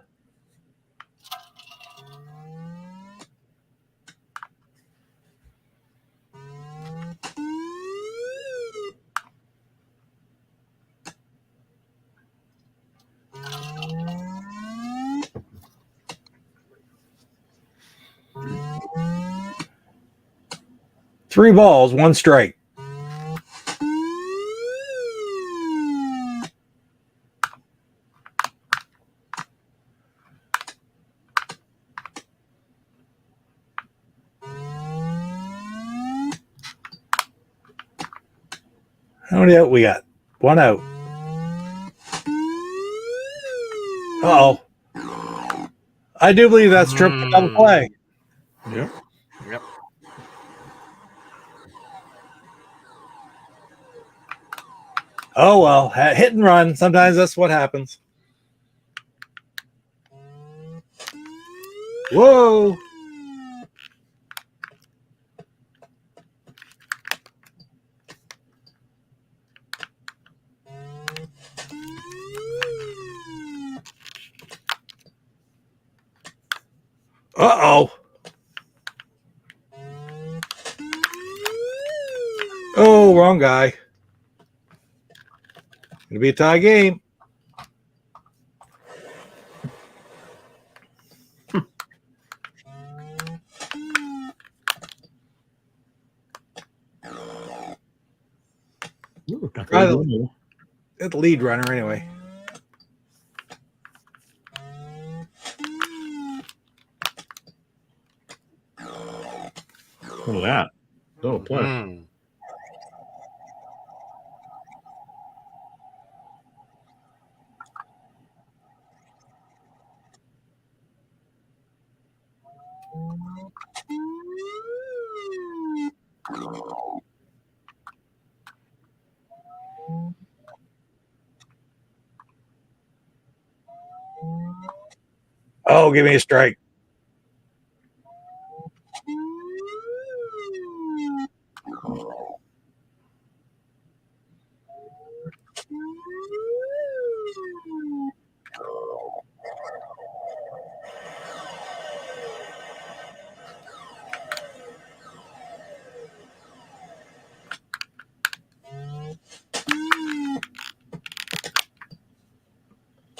Three balls, one strike. How many out we got? One out. Uh-oh. I do believe that's triple double play. Yep. Yep. Oh, well, hit and run. Sometimes that's what happens. Whoa. Uh-oh. Oh, wrong guy. Gonna be a tie game. Ooh, It's the lead runner anyway. Look at that. Double play. Mm. Oh, give me a strike.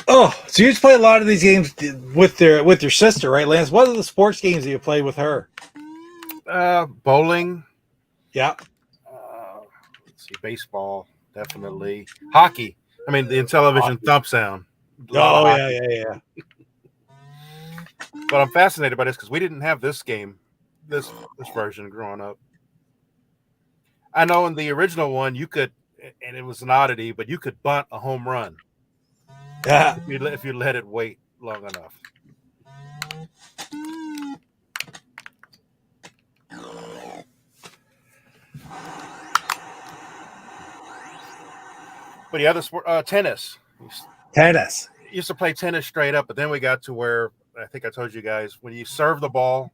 Oh, so you just play a lot of these games with your sister, right, Lance? What are the sports games that you play with her? Bowling. Yeah. Let's see, baseball, definitely. Hockey. I mean, the Intellivision thump sound. Oh, yeah. But I'm fascinated by this because we didn't have this game, this version growing up. I know in the original one you could, and it was an oddity, but you could bunt a home run. Yeah. If you let it wait long enough. But yeah, the sport, tennis. Tennis. Used to play tennis straight up, but then we got to where I think I told you guys when you serve the ball,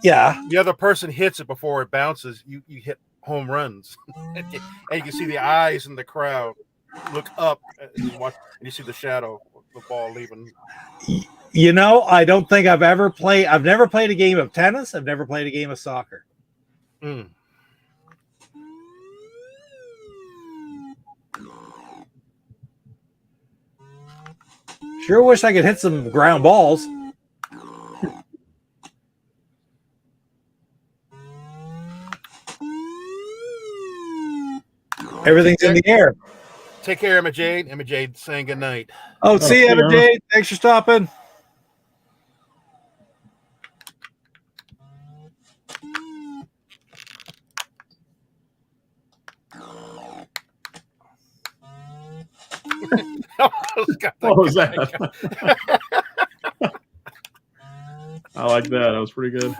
Yeah. the other person hits it before it bounces. You hit home runs, and you can see the eyes in the crowd look up and you see the shadow of the ball leaving. You know, I don't think I've never played a game of tennis. I've never played a game of soccer. Mm. Sure wish I could hit some ground balls. Everything's in the air. Take care, Emma Jade. Emma Jade saying good night. Oh, see you, Emma Emma. Jade. Thanks for stopping. What was that? I like that. That was pretty good.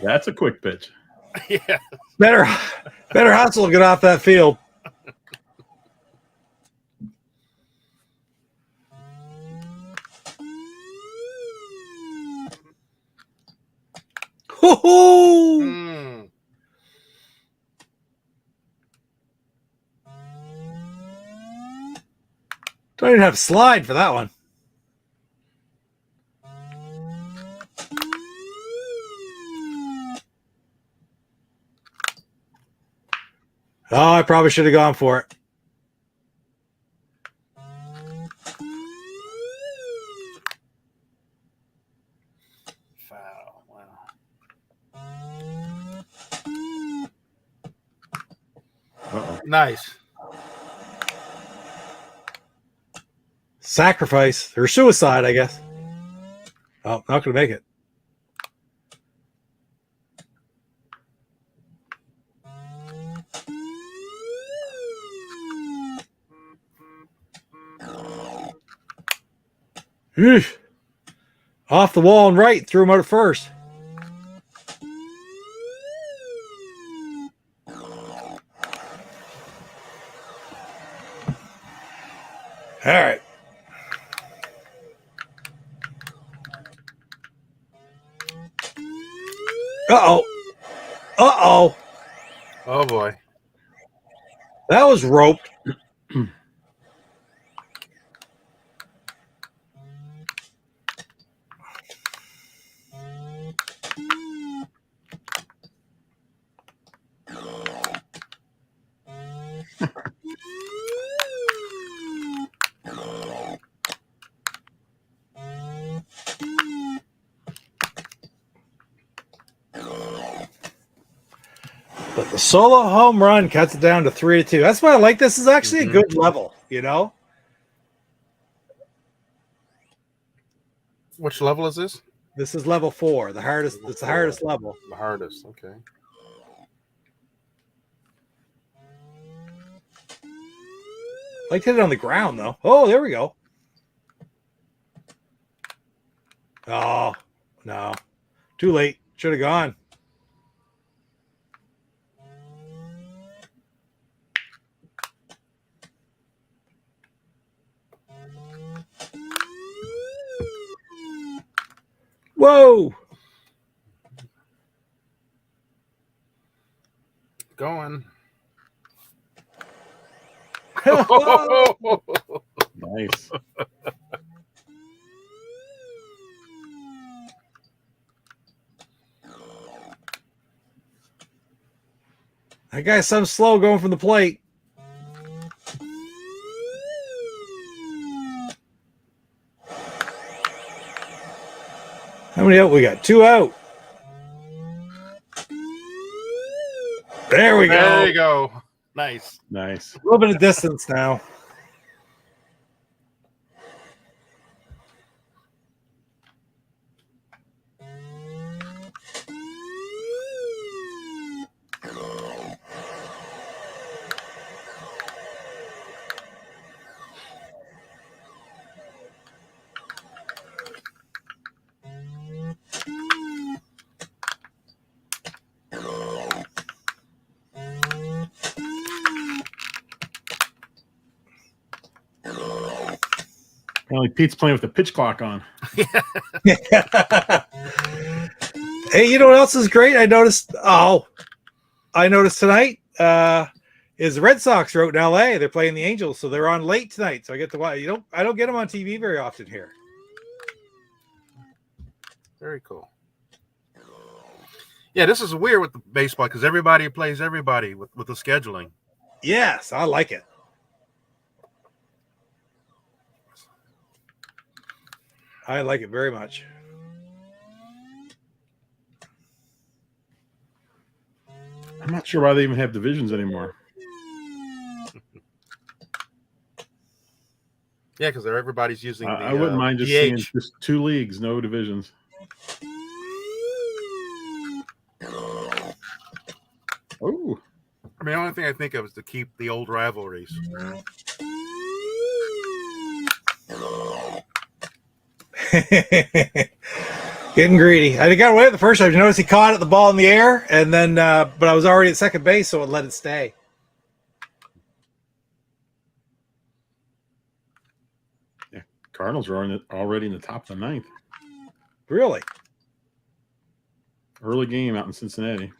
That's a quick pitch. Yeah. Better hustle to get off that field. Hoo-hoo! Mm. Don't even have slide for that one. Oh, I probably should have gone for it. Foul. Wow. Uh-oh. Nice. Sacrifice or suicide, I guess. Oh, not going to make it. Eesh. Off the wall and right, threw him out at first. All right. Uh-oh. Uh-oh. Oh boy. That was roped. But the solo home run cuts it down to 3-2. That's why I like this. Is actually a good level, you know? Which level is this? This is level 4, the hardest. It's the hardest level. The hardest. Okay. I like to hit it on the ground though. Oh, there we go. Oh no, too late. Should have gone. Whoa. Going. Nice. That guy's some slow going from the plate. How many out we got? 2 out. There we go. There you go. Nice. Nice. A little bit of distance now. Only Pete's playing with the pitch clock on. Hey, you know what else is great? I noticed tonight is the Red Sox are out in LA. They're playing the Angels, so they're on late tonight. So I get to watch. I don't get them on TV very often here. Very cool. Yeah, this is weird with the baseball because everybody plays everybody with the scheduling. Yes, I like it. I like it very much. I'm not sure why they even have divisions anymore. Yeah, because everybody's using the I wouldn't mind just DH. seeing just 2 leagues, no divisions. Oh. I mean, the only thing I think of is to keep the old rivalries. Getting greedy. I got away with the first time. You notice he caught the ball in the air, and then, but I was already at second base, so it let it stay. Yeah, Cardinals are already in the top of the 9th. Really? Early game out in Cincinnati.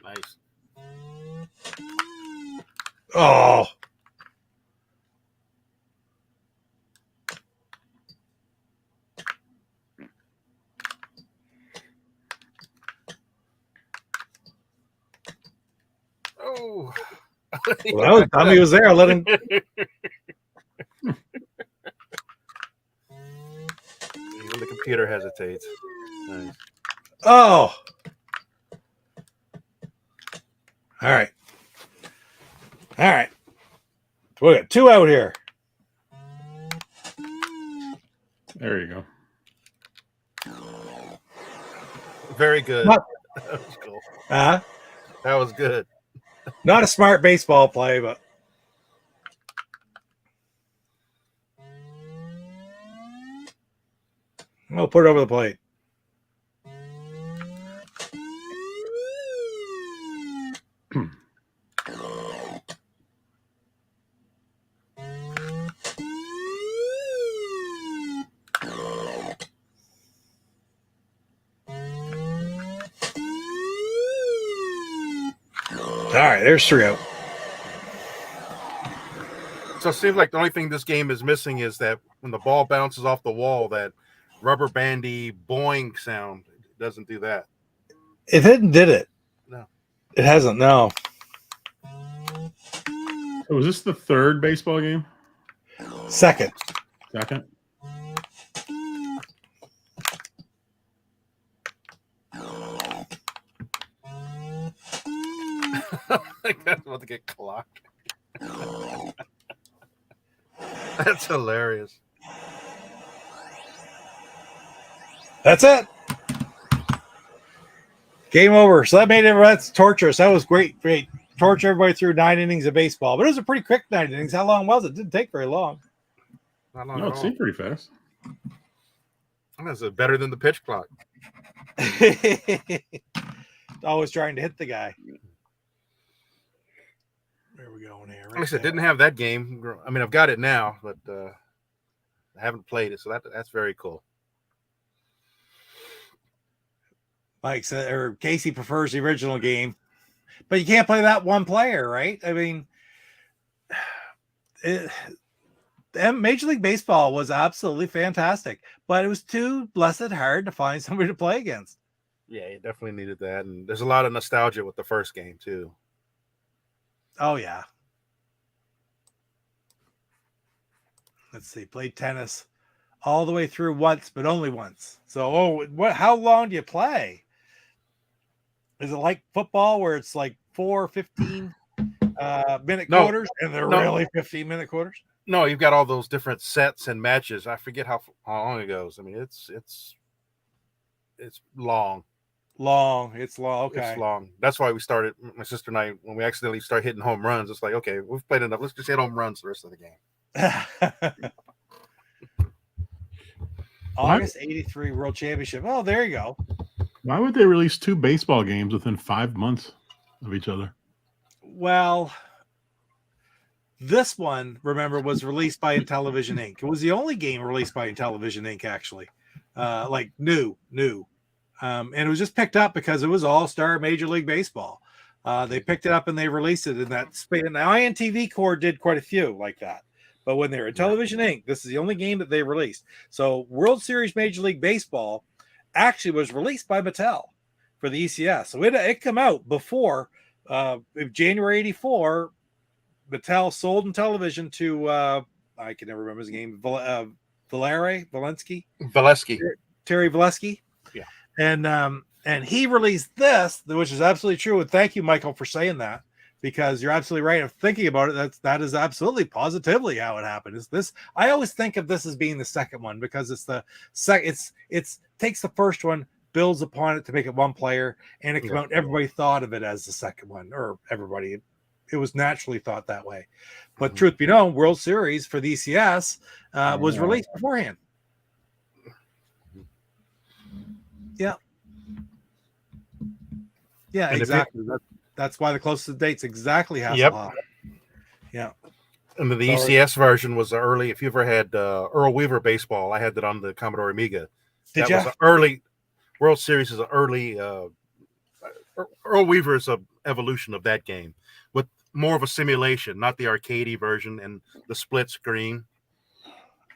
Nice. Oh. Oh. Well, Tommy was there. I let him. The computer hesitates. Nice. Oh. All right. All right. We got 2 out here. There you go. Very good. Not- That was cool. Uh-huh. That was good. Not a smart baseball play, but we'll put it over the plate. All right, there's 3 out. So it seems like the only thing this game is missing is that when the ball bounces off the wall, that rubber bandy boing sound. It doesn't do that. It did it. No. It hasn't, no. So was this the 3rd baseball game? Second. Second? I think that's about to get clocked. That's hilarious. That's it. Game over. So that made it. That's torturous. That was great. Torture everybody through 9 innings of baseball. But it was a pretty quick 9 innings. How long was it? It didn't take very long. Not long No, at it all. seemed pretty fast. That's better than the pitch clock. Always trying to hit the guy. Where are we going here? Like I said, didn't have that game. I mean, I've got it now, but I haven't played it, so that's very cool. Mike said, or Casey prefers the original game, but you can't play that one player, right? I mean, Major League Baseball was absolutely fantastic, but it was too blessed hard to find somebody to play against. Yeah, you definitely needed that, and there's a lot of nostalgia with the first game too. Oh yeah. Let's see. Played tennis all the way through once, but only once. So, how long do you play? Is it like football where it's like 4 15-minute quarters, and they're really 15-minute quarters? No, you've got all those different sets and matches. I forget how long it goes. I mean, it's long. It's long. Okay. It's long. That's why we started, my sister and I, when we accidentally start hitting home runs, it's like, okay, we've played enough. Let's just hit home runs the rest of the game. August 83 World Championship. Oh, there you go. Why would they release 2 baseball games within 5 months of each other? Well, this one, remember, was released by Intellivision Inc. It was the only game released by Intellivision Inc. actually, like new. And it was just picked up because it was All-Star Major League Baseball. They picked it up and they released it in that space. And the INTV Core did quite a few like that. But when they were Intellivision Inc., this is the only game that they released. So World Series Major League Baseball actually was released by Mattel for the ECS. So it came out before January 84. Mattel sold Intellivision to I can never remember his name. Valensky. Terry Valesky. Yeah. And he released this, which is absolutely true. And thank you, Michael, for saying that, because you're absolutely right. Of thinking about it, that is absolutely positively how it happened. Is this? I always think of this as being the second one because it's the second. It's takes the first one, builds upon it to make it one player, and it came out. Everybody thought of it as the second one, or everybody. It was naturally thought that way. But truth be known, World Series for the ECS was released beforehand. Yeah. Yeah, and exactly. That's why the closest date's exactly Hasselhoff. Yeah. And the ECS version was early. If you ever had Earl Weaver baseball, I had that on the Commodore Amiga. Did that was an early World Series is an early Earl Weaver is an evolution of that game with more of a simulation, not the arcadey version and the split screen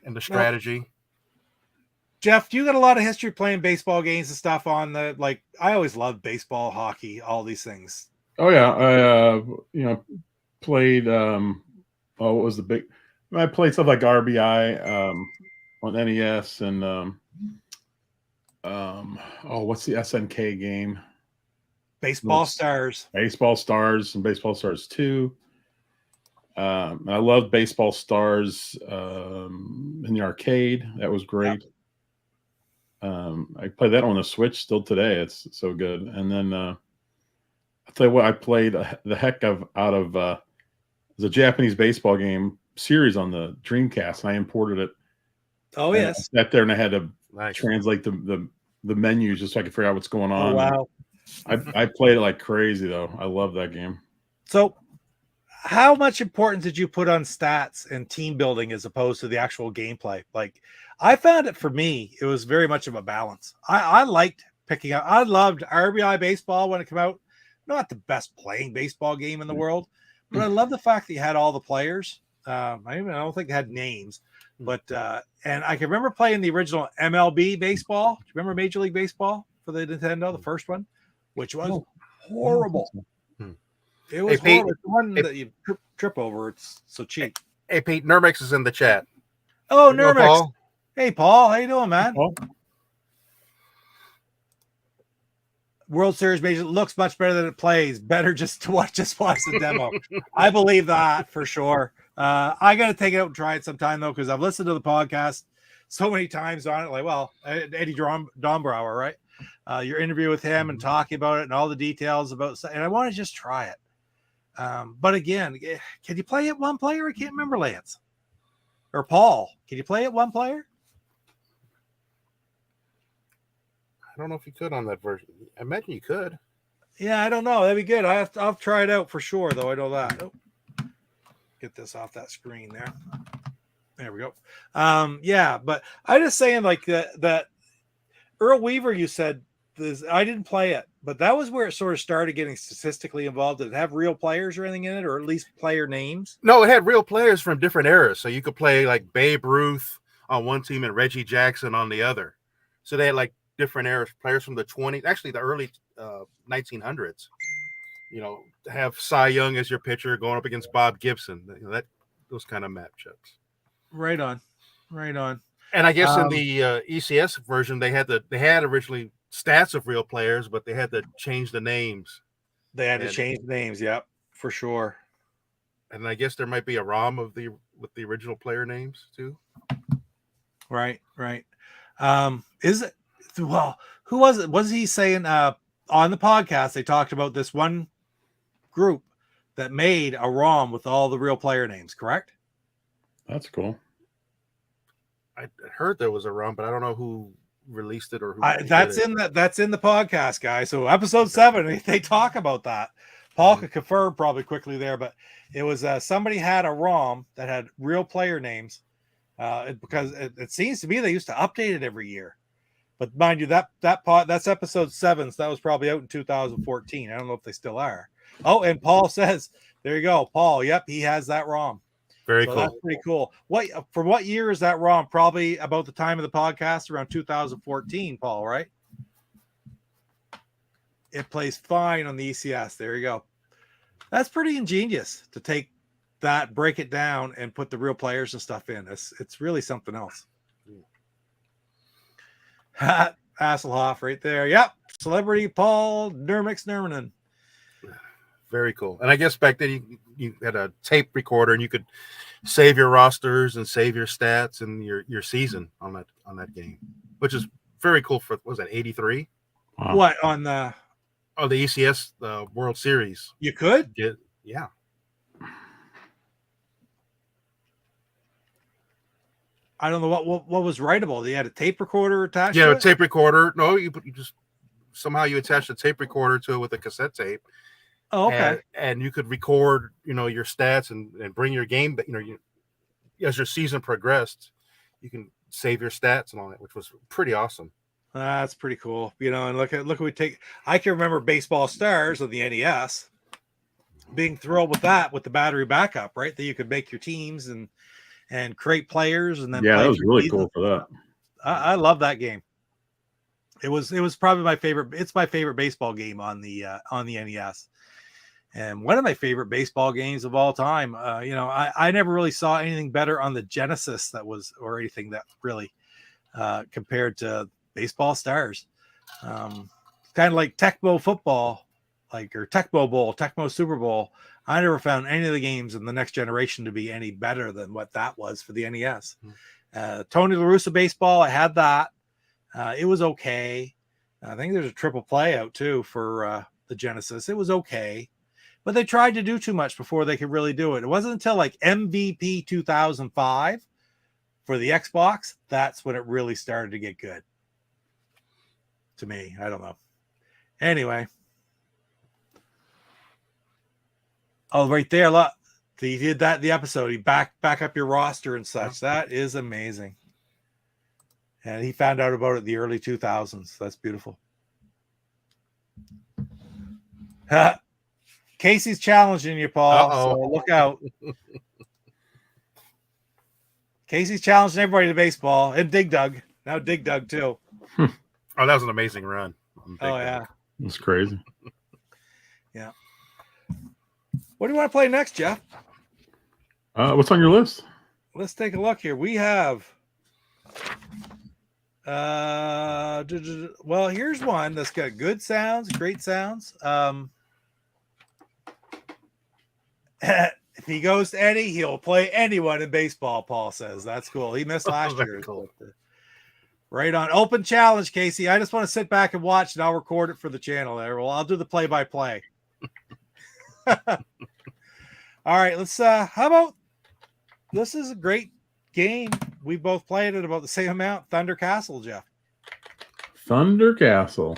and the strategy. Well, Jeff, you got a lot of history playing baseball games and stuff on the, like, I always loved baseball, hockey, all these things. Oh yeah, I played what was the big? I played stuff like RBI on NES and what's the SNK game? Baseball Stars. Baseball Stars and Baseball Stars 2. I loved Baseball Stars in the arcade. That was great. Yep. I play that on the Switch still today. It's so good. And then I'll tell you what, I played the heck out of the Japanese baseball game series on the Dreamcast, and I imported it. Oh, yes. I sat there and I had to translate the menus just so I could figure out what's going on. Oh, wow. I played it like crazy, though. I love that game. So how much importance did you put on stats and team building as opposed to the actual gameplay? Like, I found it, for me, it was very much of a balance. I liked picking up. I loved RBI baseball when it came out. Not the best playing baseball game in the world, but I love the fact that you had all the players. I don't think they had names, but and I can remember playing the original MLB baseball. Do you remember Major League Baseball for the Nintendo, the first one, which was horrible. It was horrible. It's the one that you trip over. It's so cheap. Hey, Pete, Nermix is in the chat. Oh, Nermix. Paul? Hey, Paul. How you doing, man? World Series Major looks much better than it plays. Better just to watch the demo. I believe that for sure. I got to take it out and try it sometime, though, because I've listened to the podcast so many times on it. Like, well, Eddie Dombrower, right? Your interview with him and talking about it and all the details about it. And I want to just try it. But again, can you play it one player? I can't remember, Lance. Or Paul. Can you play it one player? I don't know if you could on that version. I imagine you could. Yeah, I don't know. That'd be good. I'll try it out for sure, though. I know that. Oh. Get this off that screen there. There we go. Yeah, but I just saying, like, that Earl Weaver, you said this, I didn't play it, but that was where it sort of started getting statistically involved. Did it have real players or anything in it, or at least player names? No, it had real players from different eras. So you could play like Babe Ruth on one team and Reggie Jackson on the other. So they had like different eras, players from the 20s, actually the early 1900s. You know, have Cy Young as your pitcher going up against Bob Gibson. You know, those kind of matchups. Right on. And I guess in the ECS version, they had originally stats of real players, but they had to change the names. They had to change the names. Yep, for sure. And I guess there might be a ROM with the original player names too. Right. Is it? Well, who was it? Was he saying on the podcast? They talked about this one group that made a ROM with all the real player names. Correct? That's cool. I heard there was a ROM, but I don't know who released it or who? That's in the podcast, guys. So episode 7, they talk about that. Paul could confirm probably quickly there, but it was somebody had a ROM that had real player names, because it seems to me they used to update it every year. But mind you, that's episode 7, so that was probably out in 2014. I don't know if they still are. Oh, and Paul says, there you go, Paul. Yep, he has that ROM. Very So cool. That's pretty cool. From what year is that ROM? Probably about the time of the podcast, around 2014, Paul, right? It plays fine on the ECS. There you go. That's pretty ingenious to take that, break it down, and put the real players and stuff in. It's really something else. Hasselhoff right there. Yep. Celebrity Paul Nurmix. Very cool. And I guess back then you had a tape recorder and you could save your rosters and save your stats and your season on that game, which is very cool. For what was that, 83? Wow. What on the ECS World Series? You could? Yeah. I don't know what was writable. They had a tape recorder attached. Yeah, to a it? tape recorder. No, you just somehow you attach the tape recorder to it with a cassette tape. Oh, okay. And you could record, your stats and bring your game, but as your season progressed, you can save your stats and all that, which was pretty awesome. That's pretty cool. And look at we take. I can remember Baseball Stars of the NES being thrilled with that, with the battery backup, right? That you could make your teams and create players, and then Yeah, play that was through really seasons. cool for that. I love that game. It was probably my favorite. It's my favorite baseball game on the NES, and one of my favorite baseball games of all time. I never really saw anything better on the Genesis or anything that really compared to Baseball Stars. Kind of like Tecmo football, or Tecmo Bowl, Tecmo Super Bowl. I never found any of the games in the next generation to be any better than what that was for the NES. Tony La Russa baseball, I had that. It was okay. I think there's a triple play out too for the Genesis. It was okay, but they tried to do too much before they could really do it. It wasn't until like MVP 2005 for the Xbox that's when it really started to get good. To me, I don't know. Anyway. Oh, right there. Look, he did that in the episode. He back up your roster and such. That is amazing. And he found out about it in the early 2000s. That's beautiful. Casey's challenging you, Paul. So look out. Casey's challenging everybody to baseball. And Dig Dug. Now Dig Dug, too. Oh, that was an amazing run. Oh, yeah. That's crazy. Yeah. What do you want to play next, Jeff? What's on your list? Let's take a look here. We have well, here's one that's got good sounds, great sounds. If he goes to Eddie, he'll play anyone in baseball, Paul says. That's cool. He missed last year. Cool. Right on. Open challenge, Casey. I just want to sit back and watch, and I'll record it for the channel there. Well, I'll do the play-by-play. All right, let's how about this is a great game. We both played it about the same amount. Thunder Castle, Jeff. Thunder Castle.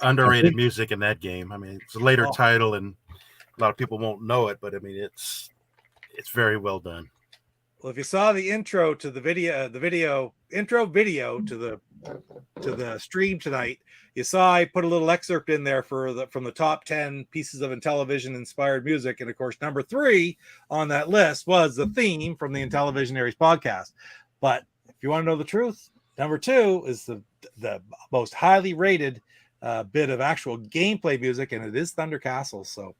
Underrated music in that game. I mean, it's a later title and a lot of people won't know it, but I mean it's very well done. Well, if you saw the intro to the intro video to the stream tonight, you saw I put a little excerpt in there from the top 10 pieces of Intellivision inspired music, and of course, number 3 on that list was the theme from the Intellivisionaries podcast. But if you want to know the truth, number 2 is the most highly rated bit of actual gameplay music, and it is Thunder Castle. So,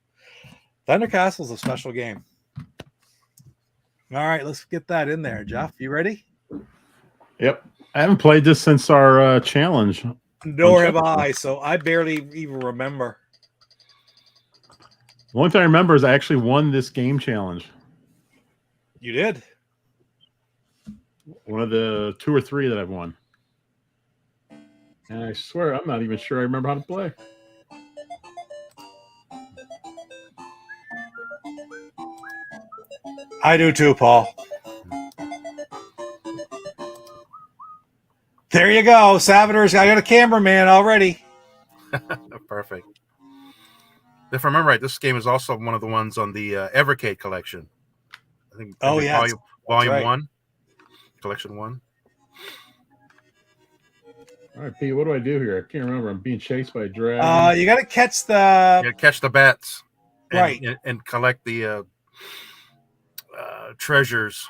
Thunder Castle is a special game. All right, let's get that in there. Jeff, you ready? Yep. I haven't played this since our challenge. Nor have I, so I barely even remember. The only thing I remember is I actually won this game challenge. You did? One of the 2 or 3 that I've won. And I swear I'm not even sure I remember how to play. I do too, Paul. There you go, Saboteurs. I got a cameraman already. Perfect. If I remember right, this game is also one of the ones on the Evercade collection. I think. Oh, yeah. Volume right. 1, Collection 1. All right, Pete, what do I do here? I can't remember. I'm being chased by a dragon. You got to catch You gotta catch the bats. And, Right. And collect the treasures.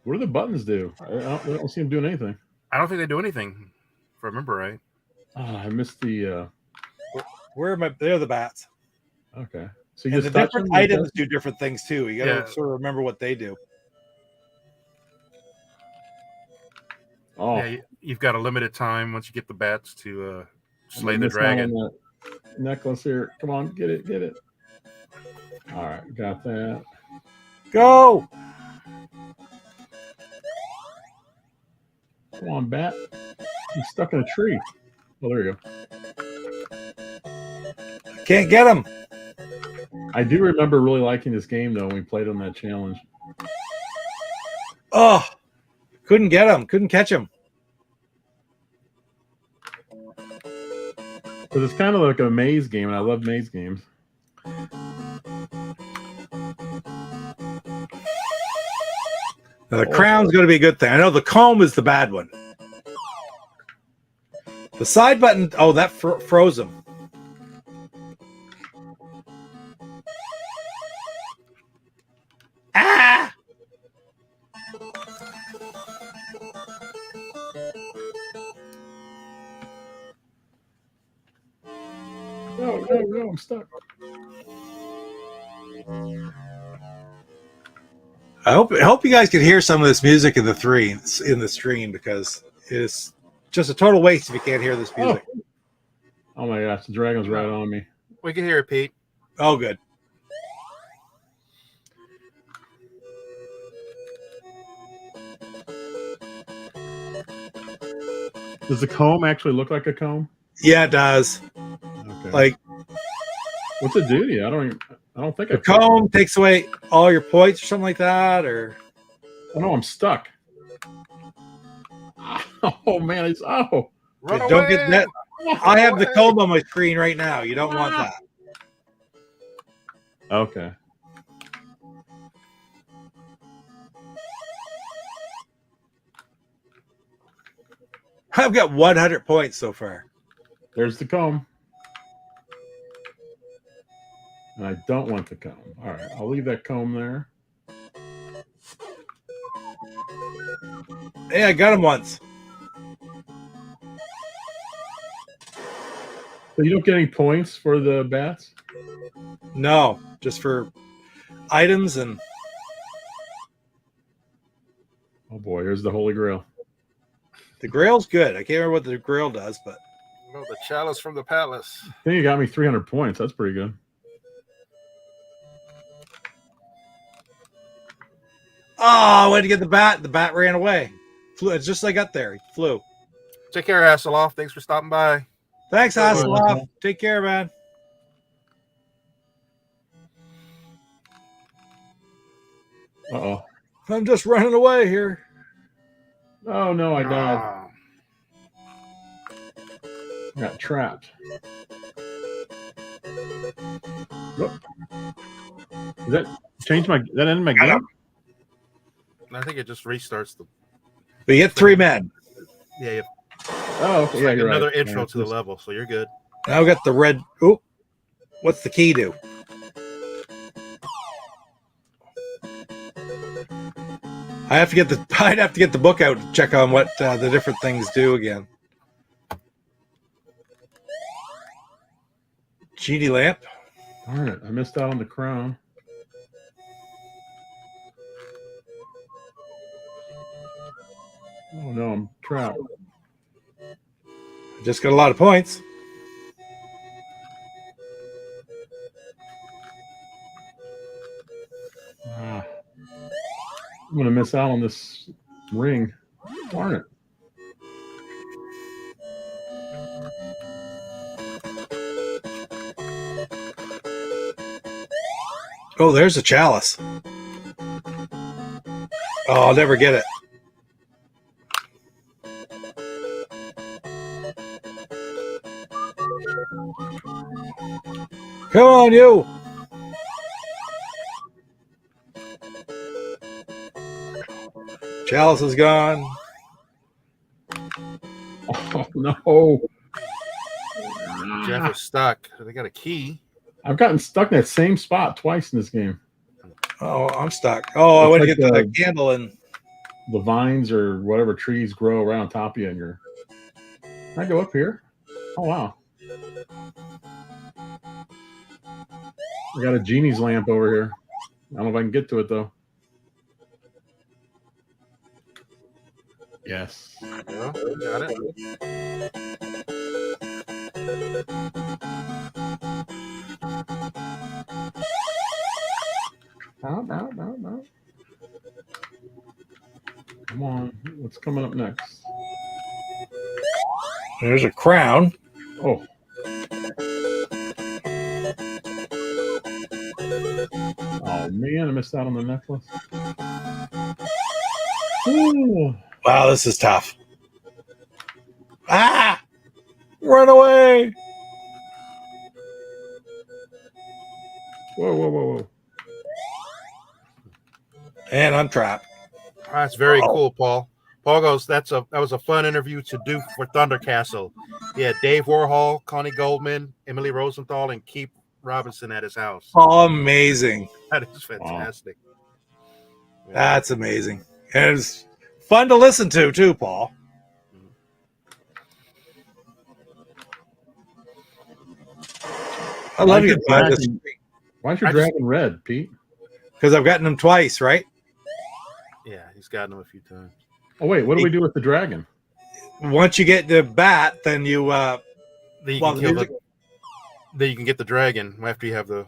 What do the buttons do? I don't see them doing anything. I don't think they do anything, if I remember right. I missed the. Where am I? They're the bats. Okay. So you And just the touch different them, items do different things too. You got to Yeah. sort of remember what they do. Oh, Yeah, you've got a limited time once you get the bats to slay I'm the missing out on dragon. that necklace here. Come on, get it. All right, got that. Go! Come on, bat. I'm stuck in a tree. Oh, there you go. Can't get him. I do remember really liking this game though when we played on that challenge. Oh, couldn't get him. Couldn't catch him. Because it's kind of like a maze game, and I love maze games. Now, the crown's going to be a good thing. I know the comb is the bad one. The side button, oh, that froze him. Ah! No, I'm stuck. I hope you guys can hear some of this music in the stream because it's just a total waste if you can't hear this music. Oh my gosh, the dragon's right on me. We can hear it, Pete. Oh, good. Does the comb actually look like a comb? Yeah, it does. Okay. Like what's it do to you? I don't think the comb takes away all your points or something like that, or Oh no, I'm stuck. Oh man, Run don't away! get that. I have the comb on my screen right now. You don't want that. Okay. I've got 100 points so far. There's the comb. And I don't want the comb. All right, I'll leave that comb there. Hey, I got him once. So you don't get any points for the bats? No, just for items and Oh boy, here's the Holy Grail. the grail's good. I can't remember what the grail does, but Oh, the chalice from the palace. I think you got me 300 points. That's pretty good. I went to get the bat. The bat ran away. Flew. It's just like I got there. He flew. Take care, Hasselhoff. Thanks for stopping by. Thanks, Hasselhoff. Take care, man. Uh-oh. I'm just running away here. Oh no, I died. Ah. Got trapped. Whoop. Does that change that end my game? I think it just restarts the. But you get 3 men. Yeah, you Oh, okay. Yeah, you're another right. intro Yeah, to the just- level, so you're good. Now I got the red. Oh, what's the key do? I'd have to get the book out to check on what the different things do again. Genie lamp. Darn it, I missed out on the crown. Oh no, I'm trapped. Just got a lot of points. I'm gonna miss out on this ring. Darn it. Oh, there's a chalice. Oh, I'll never get it. Come on, you. Chalice is gone. Oh, no. Jeff is stuck. They got a key. I've gotten stuck in that same spot twice in this game. Oh, I'm stuck. Oh, I It's want to like get the candle and the vines or whatever trees grow around top of you, and you're. Can I go up here? Oh wow! I got a genie's lamp over here. I don't know if I can get to it though. Yes. Yeah, got it. No. Come on. What's coming up next? there's a crown. Oh. Oh man, I missed out on the necklace. Ooh. Wow, this is tough. Ah! Run away! Whoa. And I'm trapped. That's very cool, Paul. Paul goes, that was a fun interview to do for Thunder Castle. He had Dave Warhol, Connie Goldman, Emily Rosenthal, and Keith Robinson at his house. Oh, amazing. That is fantastic. Wow. That's amazing. And it's fun to listen to, too, Paul. I love you. Why is your dragon red, Pete? Because I've gotten him twice, right? Yeah, he's gotten them a few times. Oh, wait. What do we do with the dragon? Once you get the bat, then you... Then you can get the dragon after you have the...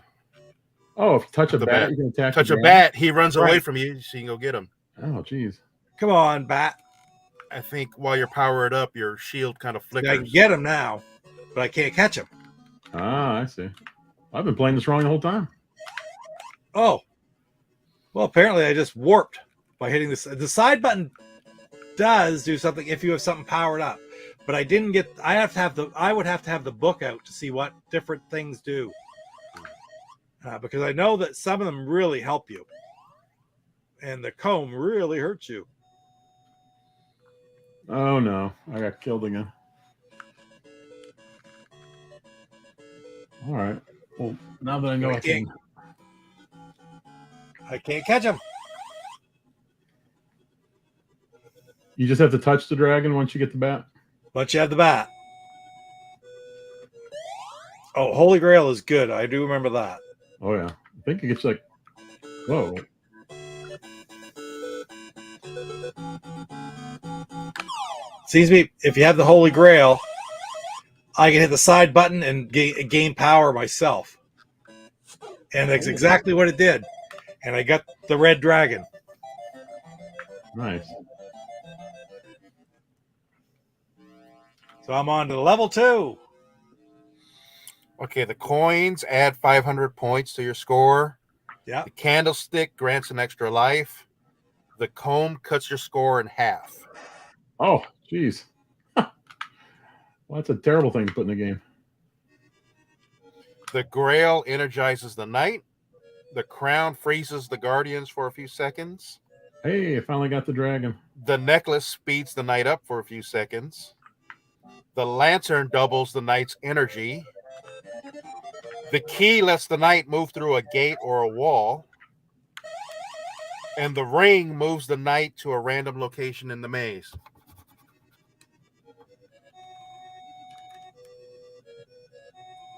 Oh, if you touch a bat, you can attack Touch a bat, he runs away from you, so you can go get him. Oh, geez. Come on, bat. I think while you're powered up, your shield kind of flickers. I can get him now, but I can't catch him. Ah, I see. I've been playing this wrong the whole time. Oh. Well, apparently I just warped by hitting this. The side button does do something if you have something powered up, but I didn't get. I would have to have the book out to see what different things do, because I know that some of them really help you, and the comb really hurts you. Oh no, I got killed again. All right. Well, now that I know I can't catch him. You just have to touch the dragon once you get the bat? Once you have the bat. Oh, Holy Grail is good. I do remember that. Oh, yeah. I think it gets like... Whoa. Seems to me, if you have the Holy Grail, I can hit the side button and gain power myself. And that's exactly what it did. And I got the red dragon. Nice. So I'm on to level 2. Okay, the coins add 500 points to your score. Yeah. The candlestick grants an extra life. The comb cuts your score in half. Oh, geez. Well, that's a terrible thing to put in the game. The Grail energizes the knight. The crown freezes the guardians for a few seconds. Hey, I finally got the dragon. The necklace speeds the knight up for a few seconds. The lantern doubles the knight's energy. The key lets the knight move through a gate or a wall. And the ring moves the knight to a random location in the maze.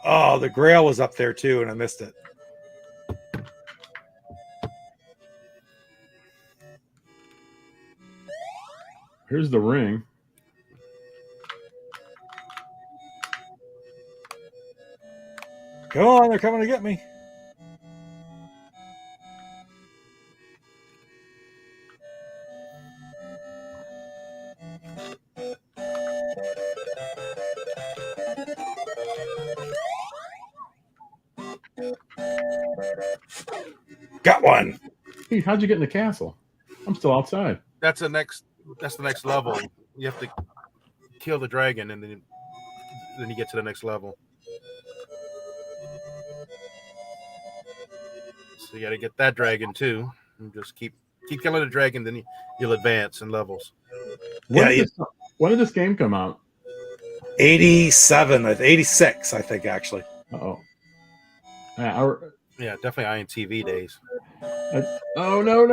Oh, the Grail was up there too, and I missed it. Here's the ring. Come on, they're coming to get me. Got one. Hey, how'd you get in the castle? I'm still outside. That's the next level. You have to kill the dragon, and then you get to the next level. So you got to get that dragon too, and just keep killing the dragon. Then you'll advance in levels. When did this game come out? 87, 86, I think, actually. Oh. Yeah, definitely INTV days. Oh, no.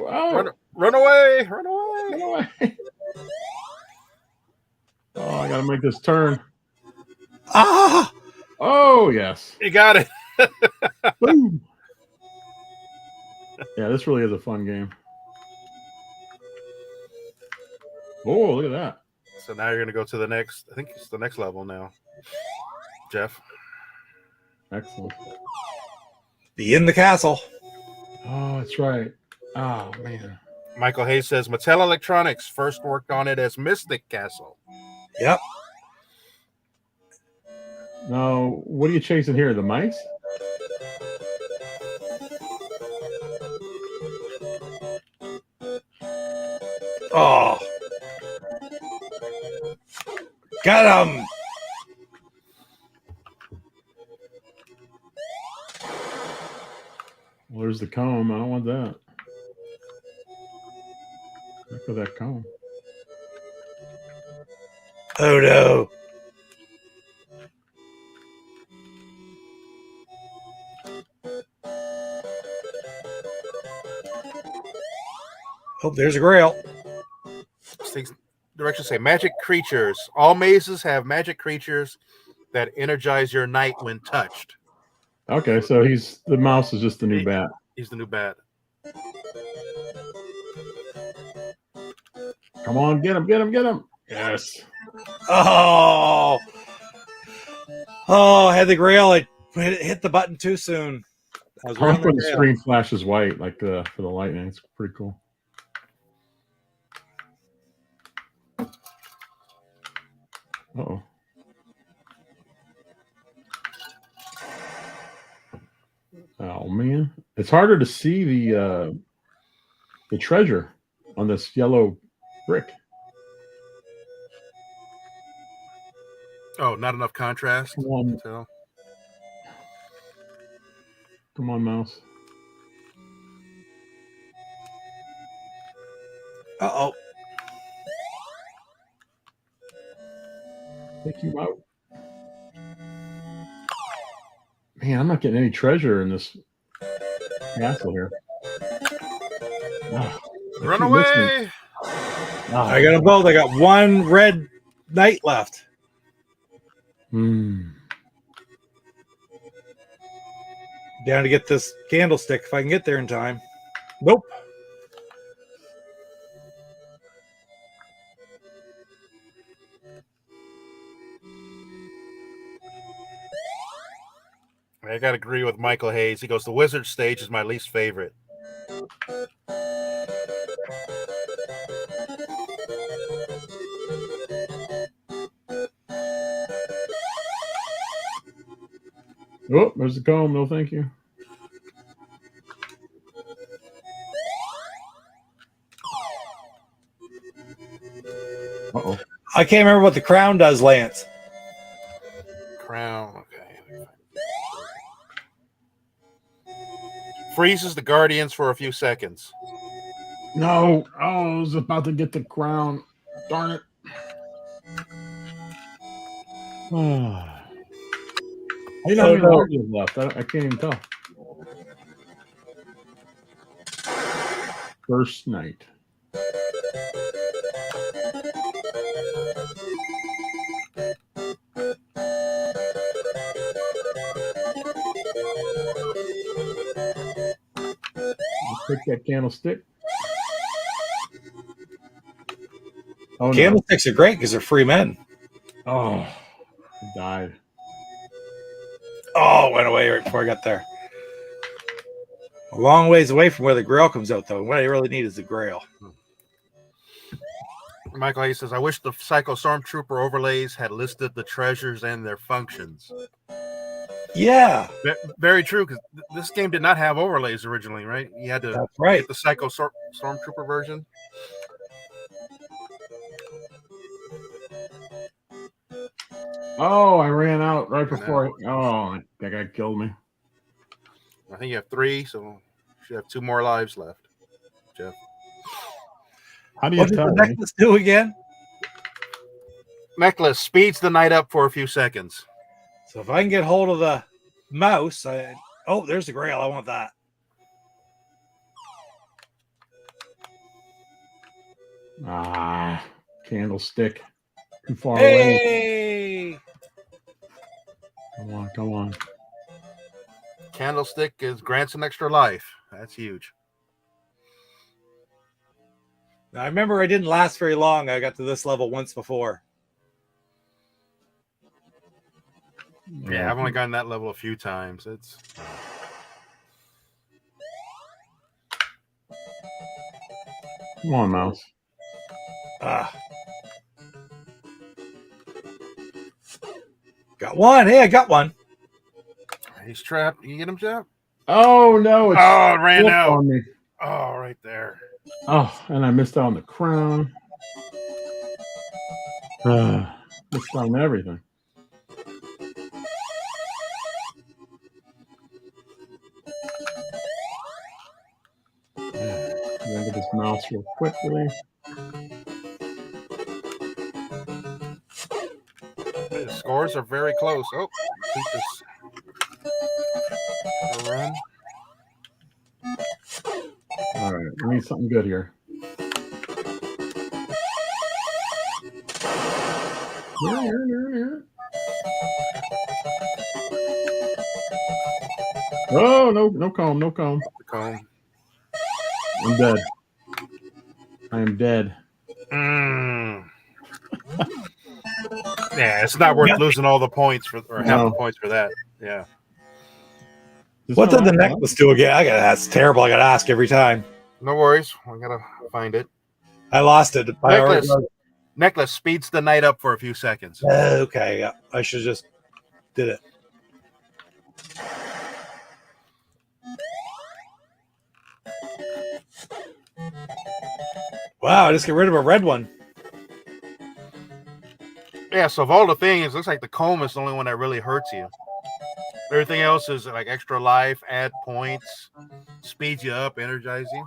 Oh. Run away. Run away. Oh, I got to make this turn. Ah! Oh, yes. You got it. Boom. Yeah, this really is a fun game. Oh, look at that. So now you're going to go to the next, I think it's the next level now. Jeff. Excellent. Be in the castle. Oh, that's right. Oh, man. Michael Hayes says Mattel Electronics first worked on it as Mystic Castle. Yep. Now, what are you chasing here? The mice? Oh. Got him. Well, there's the comb. I don't want that. Look at that comb. Oh, no. Oh, there's a grail. Directions say magic creatures. All mazes have magic creatures that energize your knight when touched. Okay, so the mouse is just the new bat. He's the new bat. Come on, get him. Yes. Oh. Oh, I had the grail. I hit the button too soon. I like when the screen flashes white, like for the lightning. It's pretty cool. Uh-oh. Oh man, it's harder to see the treasure on this yellow brick. Oh, not enough contrast. Come on, So. come on, mouse. Uh-oh. Take you out. Man, I'm not getting any treasure in this castle here. Oh, Run away! I got them both. I got one red knight left. Hmm. Down to get this candlestick if I can get there in time. Nope. I got to agree with Michael Hayes. He goes, the wizard stage is my least favorite. Oh, there's the comb. No, thank you. Uh-oh. I can't remember what the crown does, Lance. Crown, okay. Freezes the guardians for a few seconds. No. Oh, I was about to get the crown. Darn it. Oh. How do you know how many left? I can't even tell. First night. Pick that candlestick. Oh, Candlesticks are great because they're free men. Oh, I died. Oh, went away right before I got there. A long ways away from where the grail comes out, though. What I really need is the grail. Michael Hayes says, I wish the Psycho Stormtrooper overlays had listed the treasures and their functions. Yeah. Very true, because this game did not have overlays originally, right? You had to get the Psycho Stormtrooper version. Oh, I ran out right before. That guy killed me. I think you have 3, so you should have 2 more lives left, Jeff. How do you What did tell the me? necklace do again? Necklace speeds the night up for a few seconds. So if I can get hold of the mouse, oh, there's the grail. I want that. Ah, candlestick. Too far away. Hey! Come on. Candlestick grants an extra life. That's huge. Now, I remember I didn't last very long. I got to this level once before. Yeah, I've only gotten that level a few times. It's Come on, mouse. Got one. Hey, I got one. he's trapped. You get him, Jeff? Oh no! It's It ran flipped out. on me. Oh, right there. Oh, and I missed out on the crown. Missed out on everything. Get this mouse real quickly. The scores are very close. Oh, keep this. Run. All right, we need something good here. Yeah. Oh, no comb. The comb. I'm dead. I am dead. Yeah, it's not worth losing all the points half No. the points for that. Yeah. What did the necklace do again? That's terrible. I got to ask every time. No worries. I gotta find it. I lost it. Necklace speeds the night up for a few seconds. Okay. Yeah. I should just did it. Wow. I just get rid of a red one. Yeah, so of all the things, it looks like the comb is the only one that really hurts you. Everything else is like extra life, add points, speeds you up, energize you.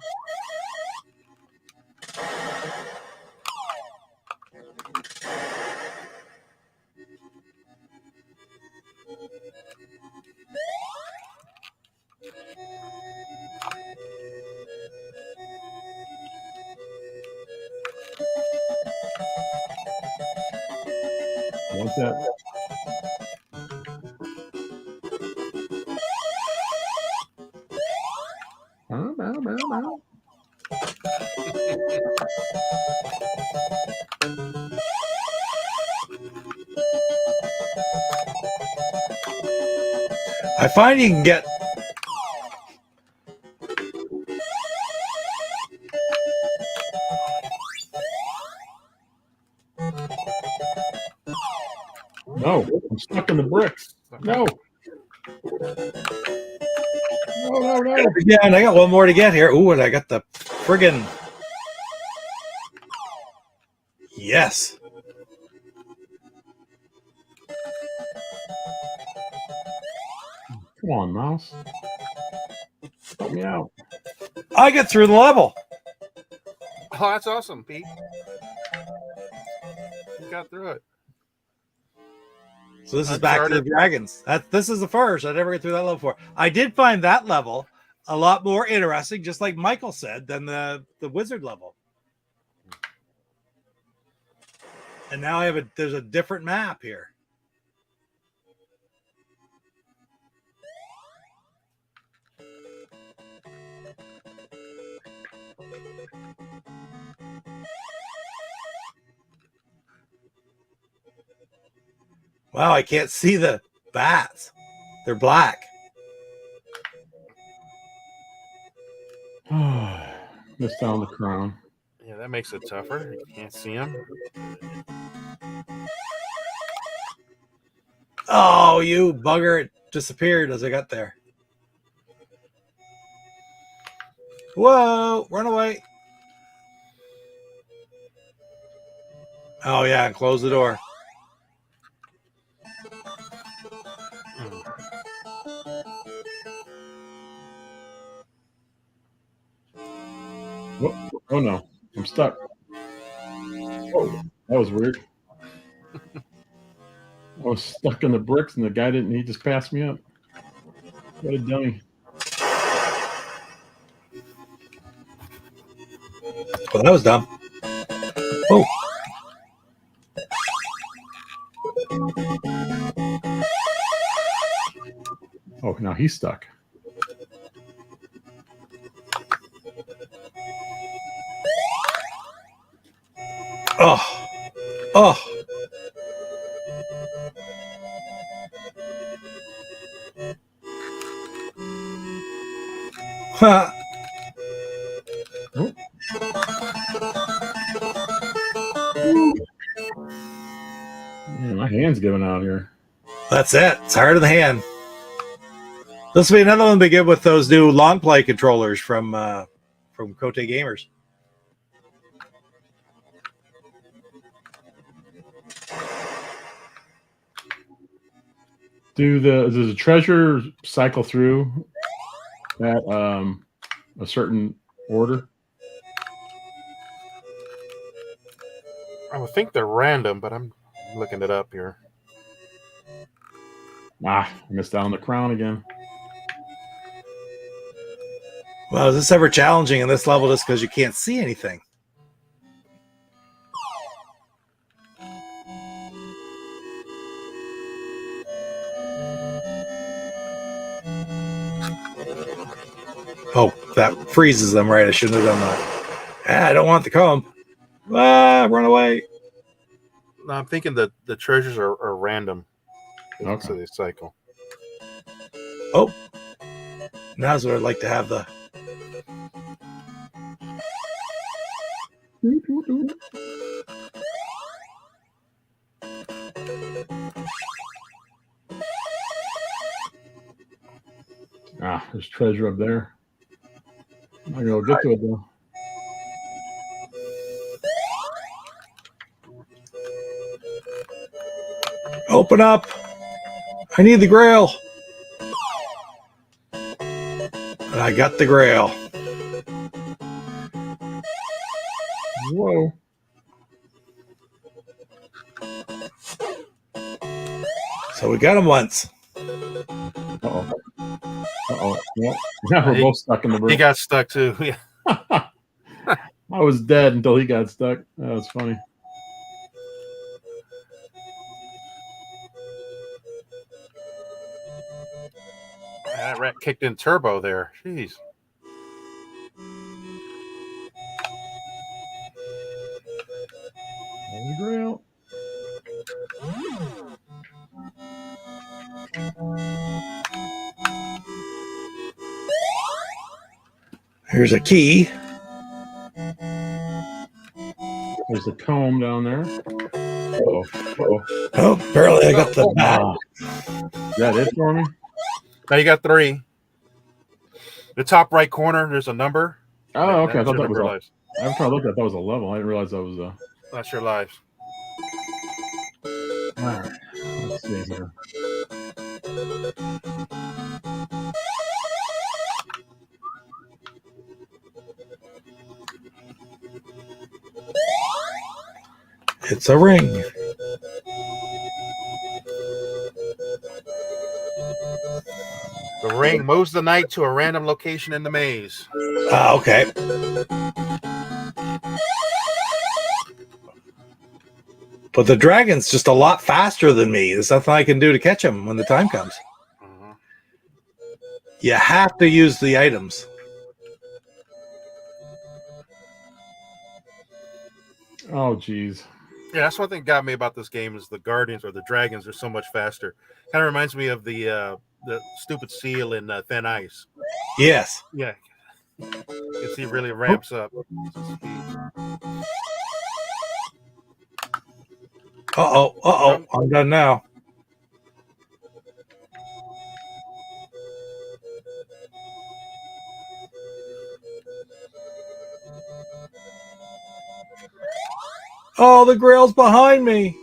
What's that? I find you can get. No, I'm stuck in the bricks. No. No. Again, I got one more to get here. Ooh, and I got the friggin'. Yes. Come on, mouse. Help me out. I get through the level. Oh, that's awesome, Pete. You got through it. So this is back to the dragons. This is the first. I never get through that level before. I did find that level a lot more interesting, just like Michael said, than the wizard level. And now there's a different map here. Wow, I can't see the bats. They're black. Missed out on the crown. Yeah, that makes it tougher. You can't see them. Oh, you bugger. It disappeared as I got there. Whoa, run away. Oh, yeah, and close the door. Oh no, I'm stuck. Oh, that was weird. I was stuck in the bricks, and the guy didn't. He just passed me up. What a dummy! Well, that was dumb. Oh. Oh, now he's stuck. Oh. Oh. Ha. Oh. Man, my hand's giving out here. That's it. It's hard in the hand. This will be another one to get with those new long play controllers from Kote Gamers. Does the treasure cycle through at a certain order? I would think they're random, but I'm looking it up here. I missed out on the crown again. Well, is this ever challenging in this level just because you can't see anything? Oh, that freezes them, right? I shouldn't have done that. I don't want the comb. Run away. No, I'm thinking that the treasures are random. Okay. So they cycle. Oh, now's where I'd like to have the. There's treasure up there. I'm gonna get to it though. Open up. I need the grail. And I got the grail. Whoa. So we got him once. Uh-oh. Uh-oh. Well, now we're both stuck in the He brick. got stuck too. Yeah. I was dead until he got stuck. That was funny. That rat kicked in turbo there. Jeez. Holy grail. Here's a key. There's a comb down there. Uh-oh. Uh-oh. Oh, apparently I got the bat. Is that it for me? Now you got 3. The top right corner, there's a number. Oh, okay. I thought That's your that was number a, of lives. I'm trying to look at that was a level. I didn't realize that was a. That's your lives. All right. Let's see here. It's a ring. The ring moves the knight to a random location in the maze. Okay. But the dragon's just a lot faster than me. There's nothing I can do to catch him when the time comes. Mhm. You have to use the items. Oh, geez. Yeah, that's one thing that got me about this game is the guardians or the dragons are so much faster. Kind of reminds me of the stupid seal in Thin Ice. Yes. Yeah, you see, really ramps up speed. Uh-oh. I'm done now. Oh, the grail's behind me.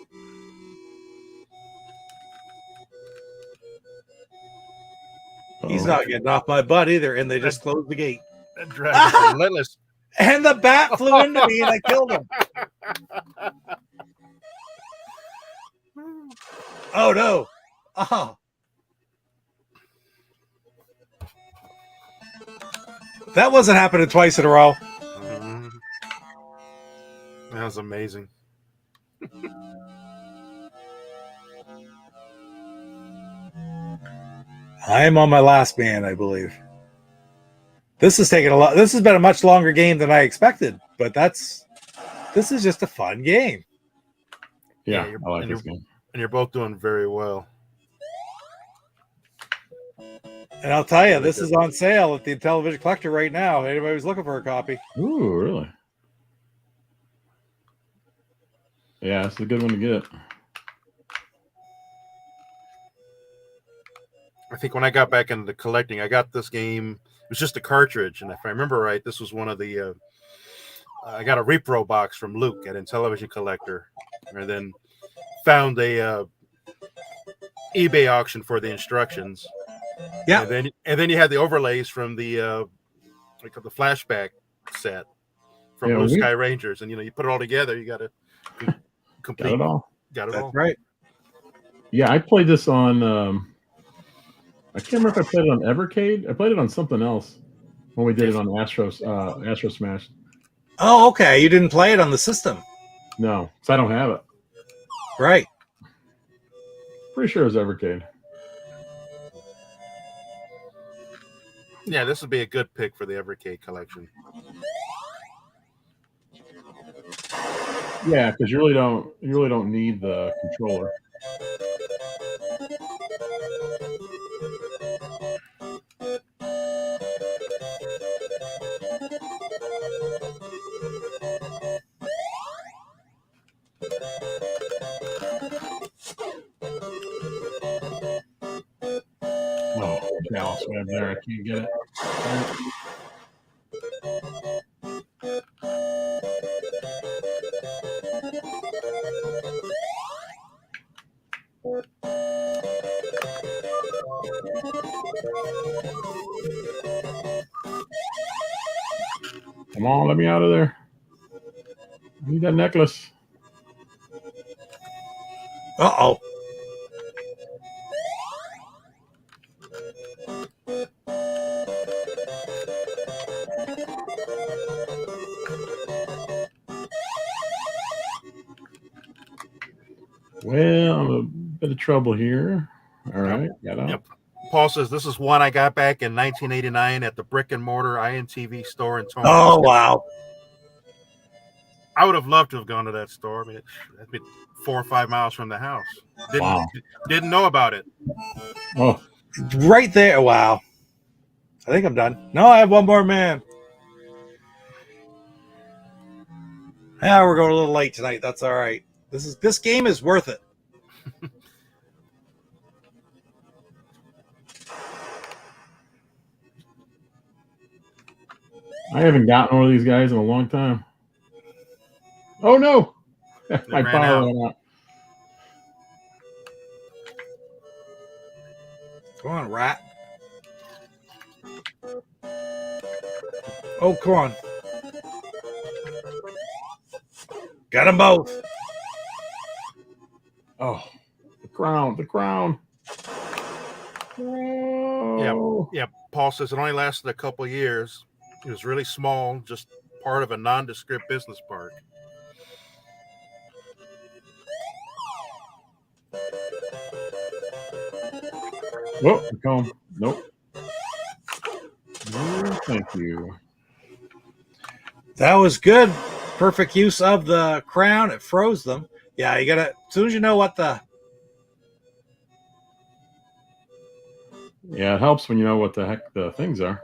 He's not getting off my butt either, and they just closed the gate. That dragon's relentless. And the bat flew into me and I killed him. Oh no. Oh. That wasn't happening twice in a row. Mhm. That was amazing. I am on my last man, I believe. This has taken a lot. This has been a much longer game than I expected, but this is just a fun game. Yeah, I like this game. And you're both doing very well. And I'll tell you, this is on sale at the Intellivision Collector right now. Anybody who's looking for a copy. Ooh, really? Yeah, it's a good one to get. I think when I got back into collecting, I got this game. It was just a cartridge, and if I remember right, this was one of the. I got a repro box from Luke at Intellivision Collector, and then found a eBay auction for the instructions. Yeah, and then you had the overlays from the flashback set from Blue Sky Rangers, and you put it all together. You got to complete. Got it all. Got it all. Right. Yeah, I played this on. I can't remember if I played it on Evercade. I played it on something else when we did it on Astro Smash. Oh, okay. You didn't play it on the system. No, so I don't have it. Right. Pretty sure it was Evercade. Yeah, this would be a good pick for the Evercade collection. Yeah, because you really don't need the controller. Oh, Dallas Web there. I can't get it. Come on, let me out of there. I need that necklace. Uh-oh. Well, I'm a bit of trouble here. All right, got out. Yep. Paul says this is one I got back in 1989 at the brick and mortar INTV store in Tony. Oh, wow. I would have loved to have gone to that store. I mean, that'd be 4 or 5 miles from the house. Didn't know about it. Oh, Right there. Wow. I think I'm done. No, I have one more man. Yeah, we're going a little late tonight. That's all right. This game is worth it. I haven't gotten one of these guys in a long time. Oh no! My ran power out. ran out. Come on, rat. Oh, come on. Got them both. Oh, the crown. Oh. Yeah. Paul says it only lasted a couple of years. It was really small, just part of a nondescript business park. Oh, the comb. Nope. No, thank you. That was good. Perfect use of the crown. It froze them. Yeah, you gotta, as soon as you know what the. Yeah, it helps when you know what the heck the things are.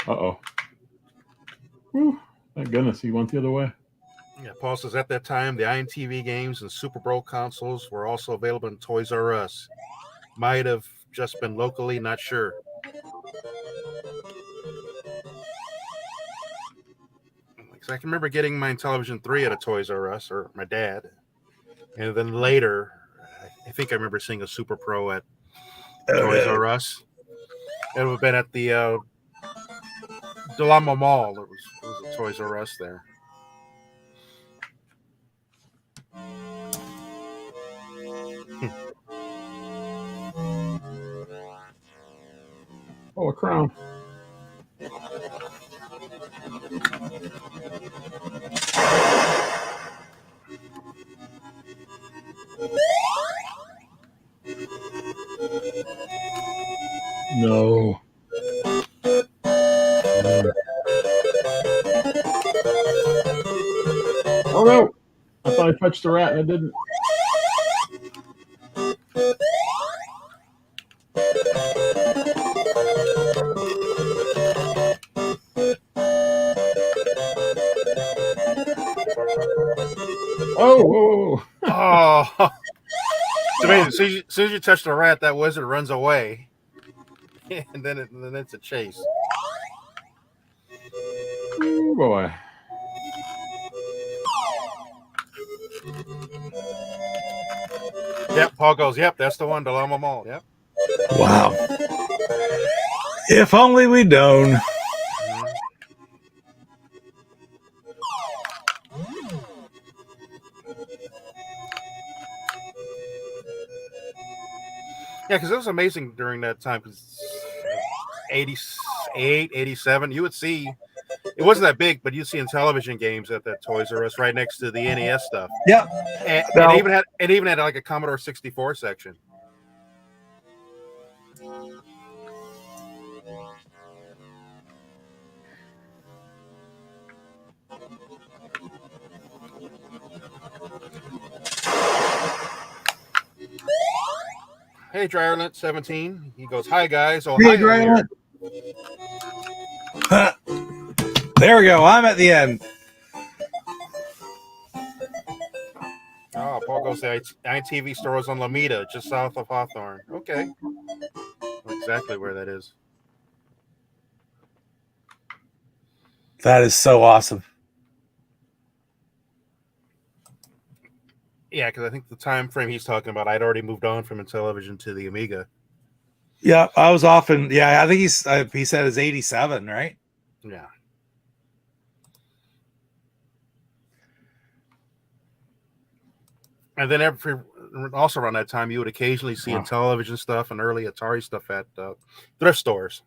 Uh-oh. Whew. Thank goodness he went the other way. Yeah, Paul says at that time, the INTV games and Super Bowl consoles were also available in Toys R Us. Might have just been locally, not sure. Because I can remember getting my Intellivision 3 at a Toys R Us, or my dad. And then later, I think I remember seeing a Super Pro at Toys R Us. It would have been at the Delama Mall. There was a Toys R Us there. Oh, a crown. No. Oh no! I thought I touched the rat and I didn't. Oh! Whoa. Oh, it's amazing. As soon as you touch the rat, that wizard runs away, and then it's a chase. Oh boy. Yep, Paul goes, yep, that's the one, Delama Mall. Yep. Wow. If only we'd known. Yeah, because it was amazing during that time. Because 88, 87, you would see, it wasn't that big, but you'd see Intellivision games at that Toys R Us right next to the NES stuff. Yep. And Now- it even had like a Commodore 64 section. Hey, Dryerlint 17. He goes, hi guys. Oh, Hey, hi. Dryerlint. There we go. I'm at the end. Oh, Paul goes, the ITV store is on Lomita, just south of Hawthorne. Okay. Know exactly where that is. That is so awesome. Yeah, because I think the time frame he's talking about, I'd already moved on from Intellivision to the Amiga. Yeah, I was often. Yeah, I think he said it's 87, right? Yeah. And then also around that time, you would occasionally see Intellivision stuff and early Atari stuff at thrift stores.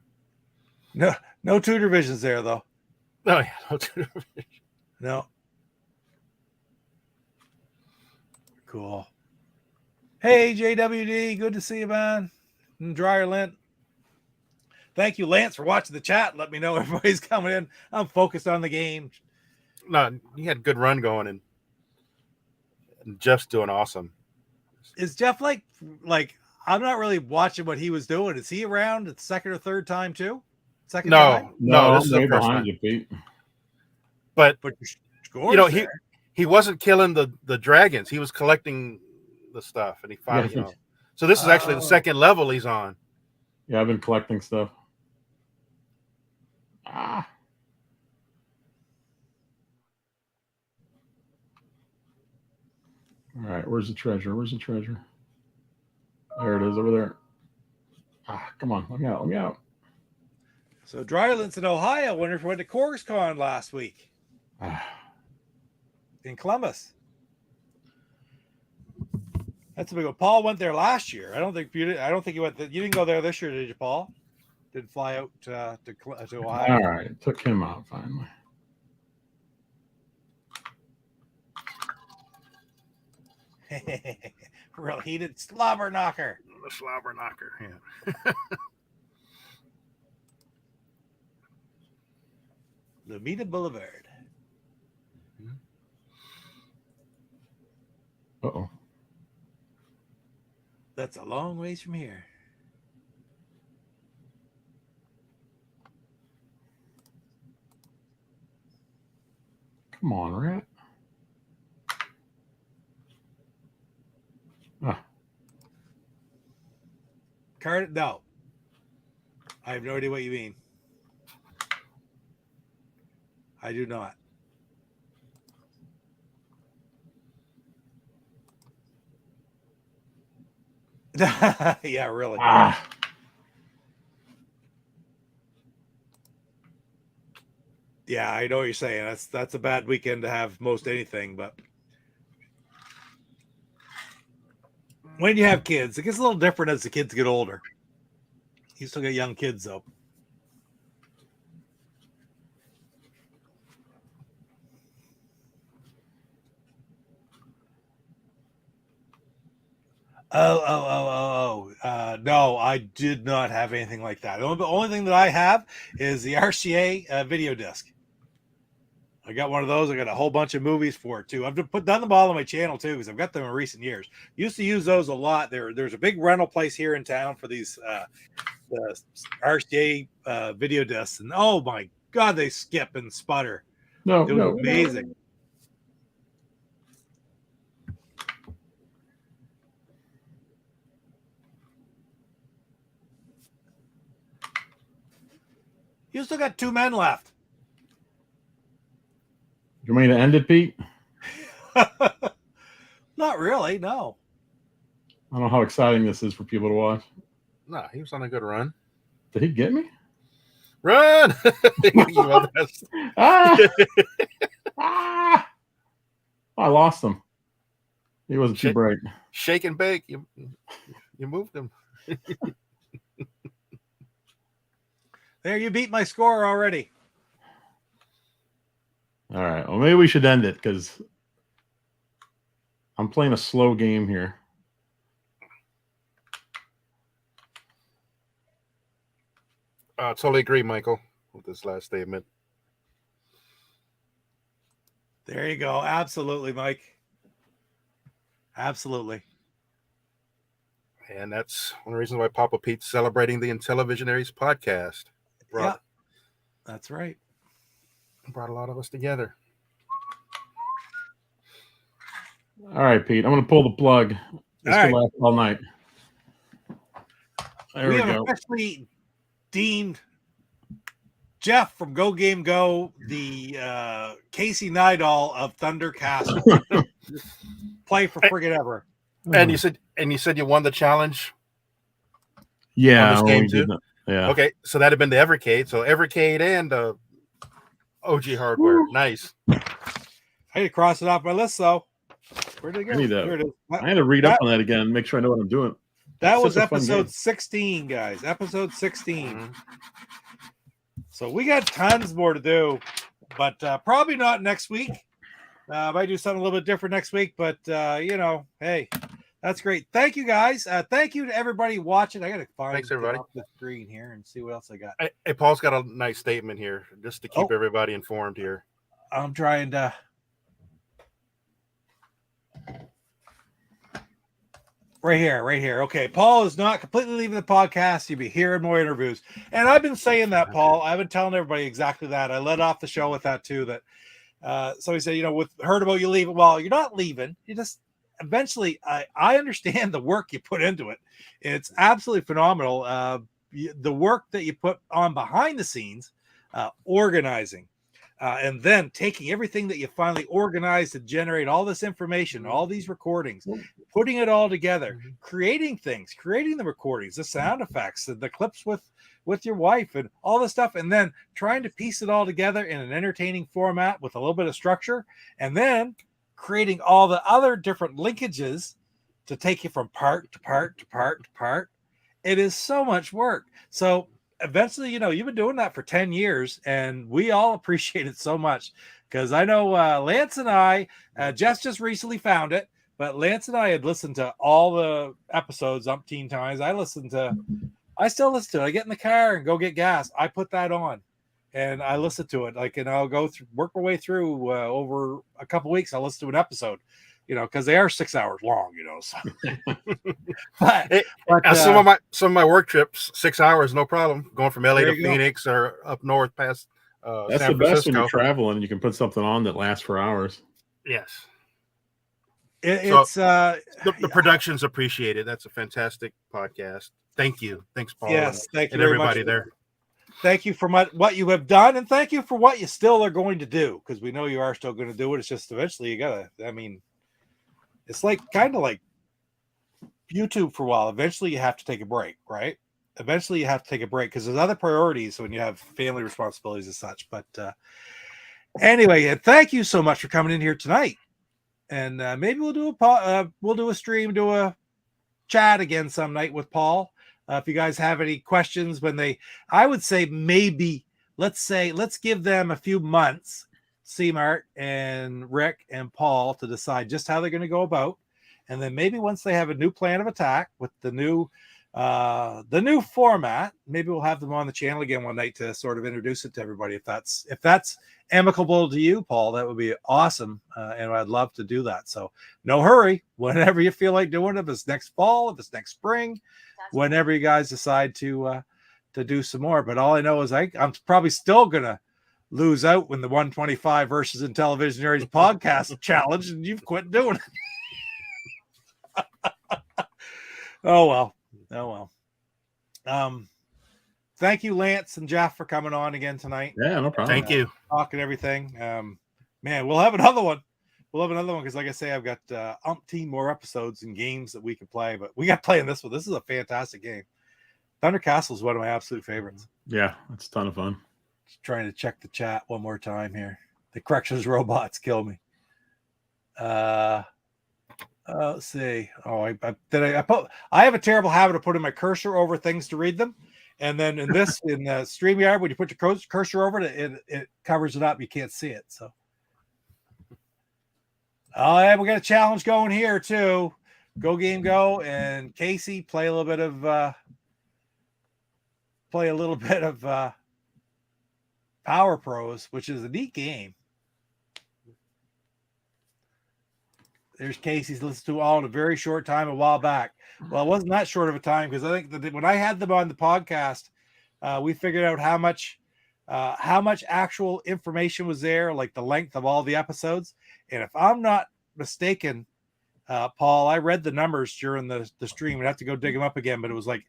No Tudor Visions there though. Oh yeah, no Tudor Vision. No. Cool. Hey JWD, good to see you, man. And Dryer Lint. Thank you, Lance, for watching the chat. Let me know everybody's coming in. I'm focused on the game. No, he had a good run going, and Jeff's doing awesome. Is Jeff like I'm not really watching what he was doing. Is he around the second or third time too? Second time? No, this is the way first behind time. you, Pete. But you know, he wasn't killing the dragons. He was collecting the stuff, and he finally, Yeah. So this is actually the second level he's on. Yeah, I've been collecting stuff. Ah. All right, where's the treasure? Where's the treasure? There it is, over there. Ah, come on, let me out, let me out. So Dryland's in Ohio. Wonder if we went to CorksCon last week in Columbus. That's a big one. Paul went there last year. I don't think you went. You didn't go there this year, did you, Paul? Didn't fly out to Ohio. All right, took him out finally. Real heated slobber knocker. The slobber knocker, yeah. Lomita Boulevard. Uh-oh. That's a long ways from here. Come on, rat. Ah. Card? No. I have no idea what you mean. I do not. Yeah, really. Ah. Yeah, I know what you're saying. That's a bad weekend to have most anything, but when you have kids, it gets a little different as the kids get older. You still got young kids though. No, I did not have anything like that. The only thing that I have is the RCA video disc. I got one of those. I got a whole bunch of movies for it too. I've done them all on my channel too because I've got them in recent years. Used to use those a lot. There's a big rental place here in town for these the RCA video discs, and oh my god, they skip and sputter. No, It was amazing. You still got 2 men left. You want me to end it, Pete? Not really, no. I don't know how exciting this is for people to watch. No, he was on a good run. Did he get me? Run! Ah! Ah! I lost him. He wasn't too bright. Shake and bake. You moved him. There, you beat my score already. All right. Well, maybe we should end it because I'm playing a slow game here. I totally agree, Michael, with this last statement. There you go. Absolutely, Mike. Absolutely. And that's one of the reasons why Papa Pete's celebrating the Intellivisionaries Podcast. Yeah, that's right. Brought a lot of us together. All right, Pete. I'm going to pull the plug. This All can right. last all night. There we have go. officially deemed Jeff from GoGameGo the Casey Neidal of Thundercast. Play for friggin' ever. And you said you won the challenge. Yeah. on this game too? Yeah. Okay, so that'd have been the Evercade. So Evercade and OG hardware. Nice. I had to cross it off my list, though. Where did it go? I need that. There it is. I had to read up on that again, make sure I know what I'm doing. That It's was such a fun episode game. 16, guys. Episode 16. Mhm. So we got tons more to do, but probably not next week. Might do something a little bit different next week, but hey, that's great. Thank you, guys. Thank you to everybody watching. I got to find Thanks, everybody. off the screen here and see what else I got. Hey, Paul's got a nice statement here, just to keep Oh. everybody informed here. I'm trying to. Right here. Okay, Paul is not completely leaving the podcast. You'll be hearing more interviews. And I've been saying that, Paul. I've been telling everybody exactly that. I led off the show with that too. That so he said, heard about you leaving. Well, you're not leaving. You just eventually. I understand the work you put into it. It's absolutely phenomenal. The work that you put on behind the scenes, organizing. And then taking everything that you finally organized to generate all this information, all these recordings, putting it all together, creating things, creating the recordings, the sound effects, the clips with your wife and all this stuff, and then trying to piece it all together in an entertaining format with a little bit of structure, and then creating all the other different linkages to take you from part to part to part to part. It is so much work. So eventually, you've been doing that for 10 years, and we all appreciate it so much because I know Lance and I, Jess just recently found it, but Lance and I had listened to all the episodes umpteen times. I still listen to it. I get in the car and go get gas. I put that on and I listen to it. And I'll go through, work my way through over a couple weeks. I'll listen to an episode, because they are 6 hours long, so. but some of my work trips, 6 hours, no problem. Going from LA to Phoenix or up north past That's San the best when Francisco. you're traveling and you can put something on that lasts for hours. Yes. It's the production's appreciated. That's a fantastic podcast. Thank you. Thanks, Paul. Yes, thank you and very everybody much. there. Thank you for what you have done, and thank you for what you still are going to do, because we know you are still going to do it. It's just eventually you gotta. It's kind of like YouTube for a while. Eventually, you have to take a break, right? Eventually, you have to take a break because there's other priorities when you have family responsibilities and such. But anyway, thank you so much for coming in here tonight. And maybe we'll do a stream, do a chat again some night with Paul. If you guys have any questions I would say maybe let's give them a few months, C-Mart and Rick and Paul, to decide just how they're going to go about. And then maybe once they have a new plan of attack with the new format, maybe we'll have them on the channel again one night to sort of introduce it to everybody. If that's amicable to you, Paul, that would be awesome. And I'd love to do that. So no hurry, whenever you feel like doing it, if it's next fall, if it's next spring, whenever you guys decide to do some more. But all I know is I'm probably still going to lose out when the 125 versus Intellivisionaries podcast challenge, and you've quit doing it. Oh well. Thank you, Lance and Jeff, for coming on again tonight. Yeah, no problem. Thank you. Talking everything. Man, we'll have another one. Because, like I say, I've got umpteen more episodes and games that we can play. But we got playing this one. This is a fantastic game. Thunder Castle is one of my absolute favorites. Yeah, it's a ton of fun. Just trying to check the chat one more time here. The corrections robots kill me. Let's see. Oh, I have a terrible habit of putting my cursor over things to read them, and then in StreamYard, when you put your cursor over it, it covers it up. You can't see it. So, yeah, we got a challenge going here too. GoGameGo and Casey play a little bit of Power Pros, which is a neat game. There's Casey's listened to all in a very short time a while back. Well, it wasn't that short of a time because I think that when I had them on the podcast, we figured out how much actual information was there, like the length of all the episodes. And if I'm not mistaken, Paul, I read the numbers during the stream. I'd have to go dig them up again, but it was like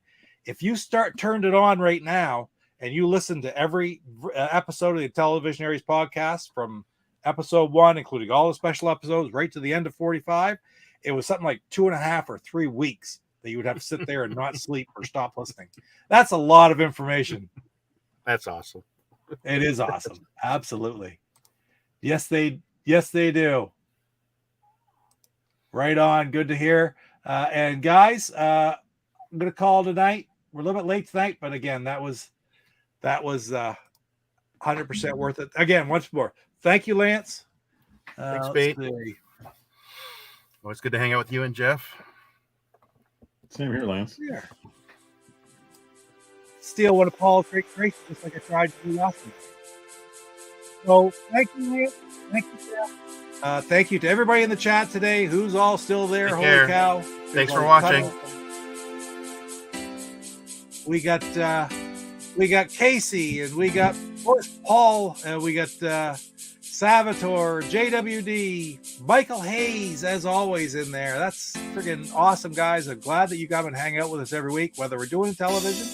if you turned it on right now and you listen to every episode of the Intellivisionaries podcast from episode 1, including all the special episodes, right to the end of 45, it was something like 2.5 or 3 weeks that you would have to sit there and not sleep or stop listening. That's a lot of information. That's awesome. It is awesome. Absolutely. Yes, they do. Right on. Good to hear. And guys, I'm going to call tonight. We're a little bit late tonight, but again, that was 100% worth it. Again, once more, thank you, Lance. Thanks, Pete. Always good to hang out with you and Jeff. Same here, Lance. Yeah. Steal one of Paul's great graces, just like I tried to do last week. So thank you, Lance. Thank you, Jeff. Thank you to everybody in the chat today. Who's all still there? Take Holy care. cow! Thanks for watching. We got Casey, and we got, of course, Paul, and we got Salvatore, JWD, Michael Hayes, as always, in there. That's freaking awesome, guys. I'm glad that you come and hang out with us every week, whether we're doing television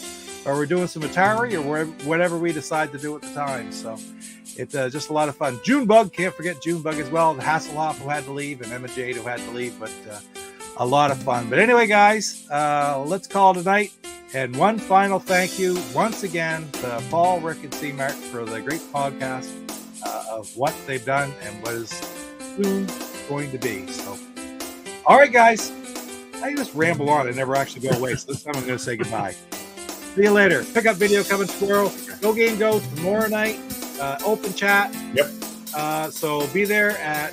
or we're doing some Atari or whatever we decide to do at the time. So it's just a lot of fun. Junebug, can't forget Junebug as well. Hasselhoff, who had to leave, and Emma Jade, who had to leave, but a lot of fun. But anyway, guys, let's call tonight. And one final thank you once again to Paul, Rick, and C-Mart for the great podcast of what they've done and what is soon going to be. So, all right, guys, I just ramble on and never actually go away. So this time I'm going to say goodbye. See you later. Pickup video coming tomorrow. GoGameGo tomorrow night. Open chat. Yep. So be there at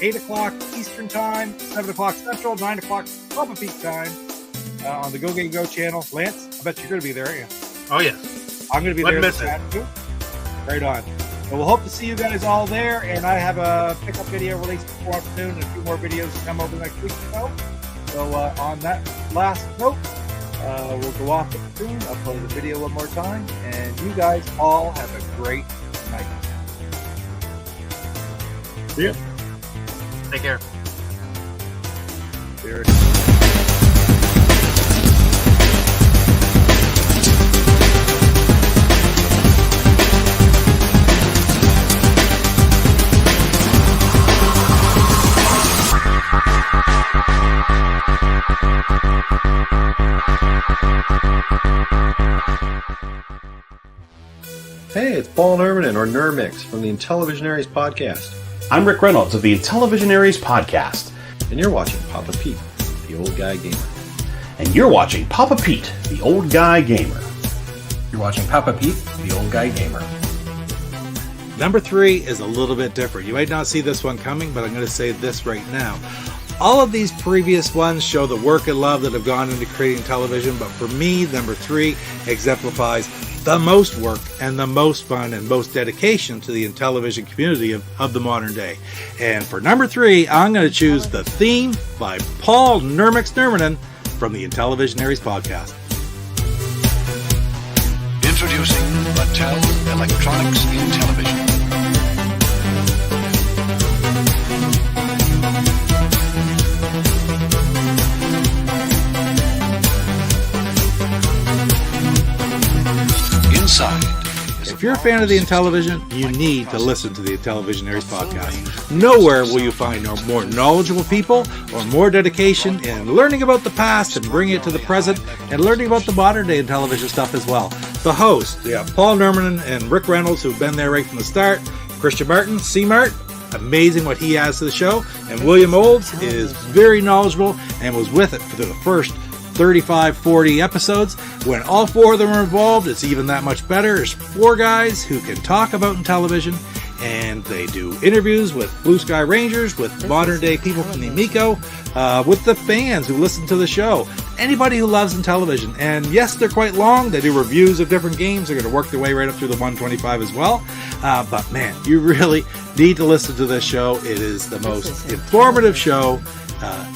8 o'clock Eastern time, 7 o'clock Central, 9 o'clock Papa Peak time. On the GoGameGo channel. Lance, I bet you're going to be there, aren't you? Oh, yeah. I'm going to be there. Miss it. Too. Right on. And we'll hope to see you guys all there. And I have a pickup video released before afternoon and a few more videos to come over next week or so. So on that last note, we'll go off with the tune. I'll play the video one more time. And you guys all have a great night. See ya. Take care. There it is. Thank you. Paul Nerman or Nermix from the Intellivisionaries Podcast. I'm Rick Reynolds of the Intellivisionaries Podcast. And you're watching Papa Pete, the Old Guy Gamer. And you're watching Papa Pete, the Old Guy Gamer. You're watching Papa Pete, the Old Guy Gamer. Number 3 is a little bit different. You might not see this one coming, but I'm going to say this right now. All of these previous ones show the work and love that have gone into creating television, but for me, number 3 exemplifies the most work and the most fun and most dedication to the Intellivision community of the modern day. And for number 3, I'm going to choose the theme by Paul Nermix Nermanen from the Intellivisionaries Podcast. Introducing Mattel Electronics Intellivision. Inside. If you're a fan of the Intellivision, you need to listen to the Intellivisionaries Podcast. Nowhere will you find more knowledgeable people or more dedication in learning about the past and bringing it to the present and learning about the modern day television stuff as well. The hosts, we have Paul Nerman and Rick Reynolds, who've been there right from the start. Christian Martin, C-Mart, amazing what he adds to the show. And William Olds is very knowledgeable and was with it for the first 35, 40 episodes. When all 4 of them are involved, it's even that much better. There's 4 guys who can talk about television, and they do interviews with Blue Sky Rangers, with modern day people from the Amico, with the fans who listen to the show, anybody who loves television. And yes, they're quite long. They do reviews of different games. They're going to work their way right up through the 125 as well. But man, you really need to listen to this show. It is the most informative show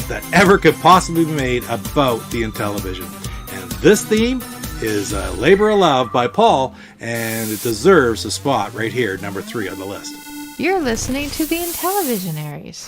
that ever could possibly be made about the Intellivision. And this theme is Labor of Love by Paul, and it deserves a spot right here, number 3 on the list. You're listening to the Intellivisionaries.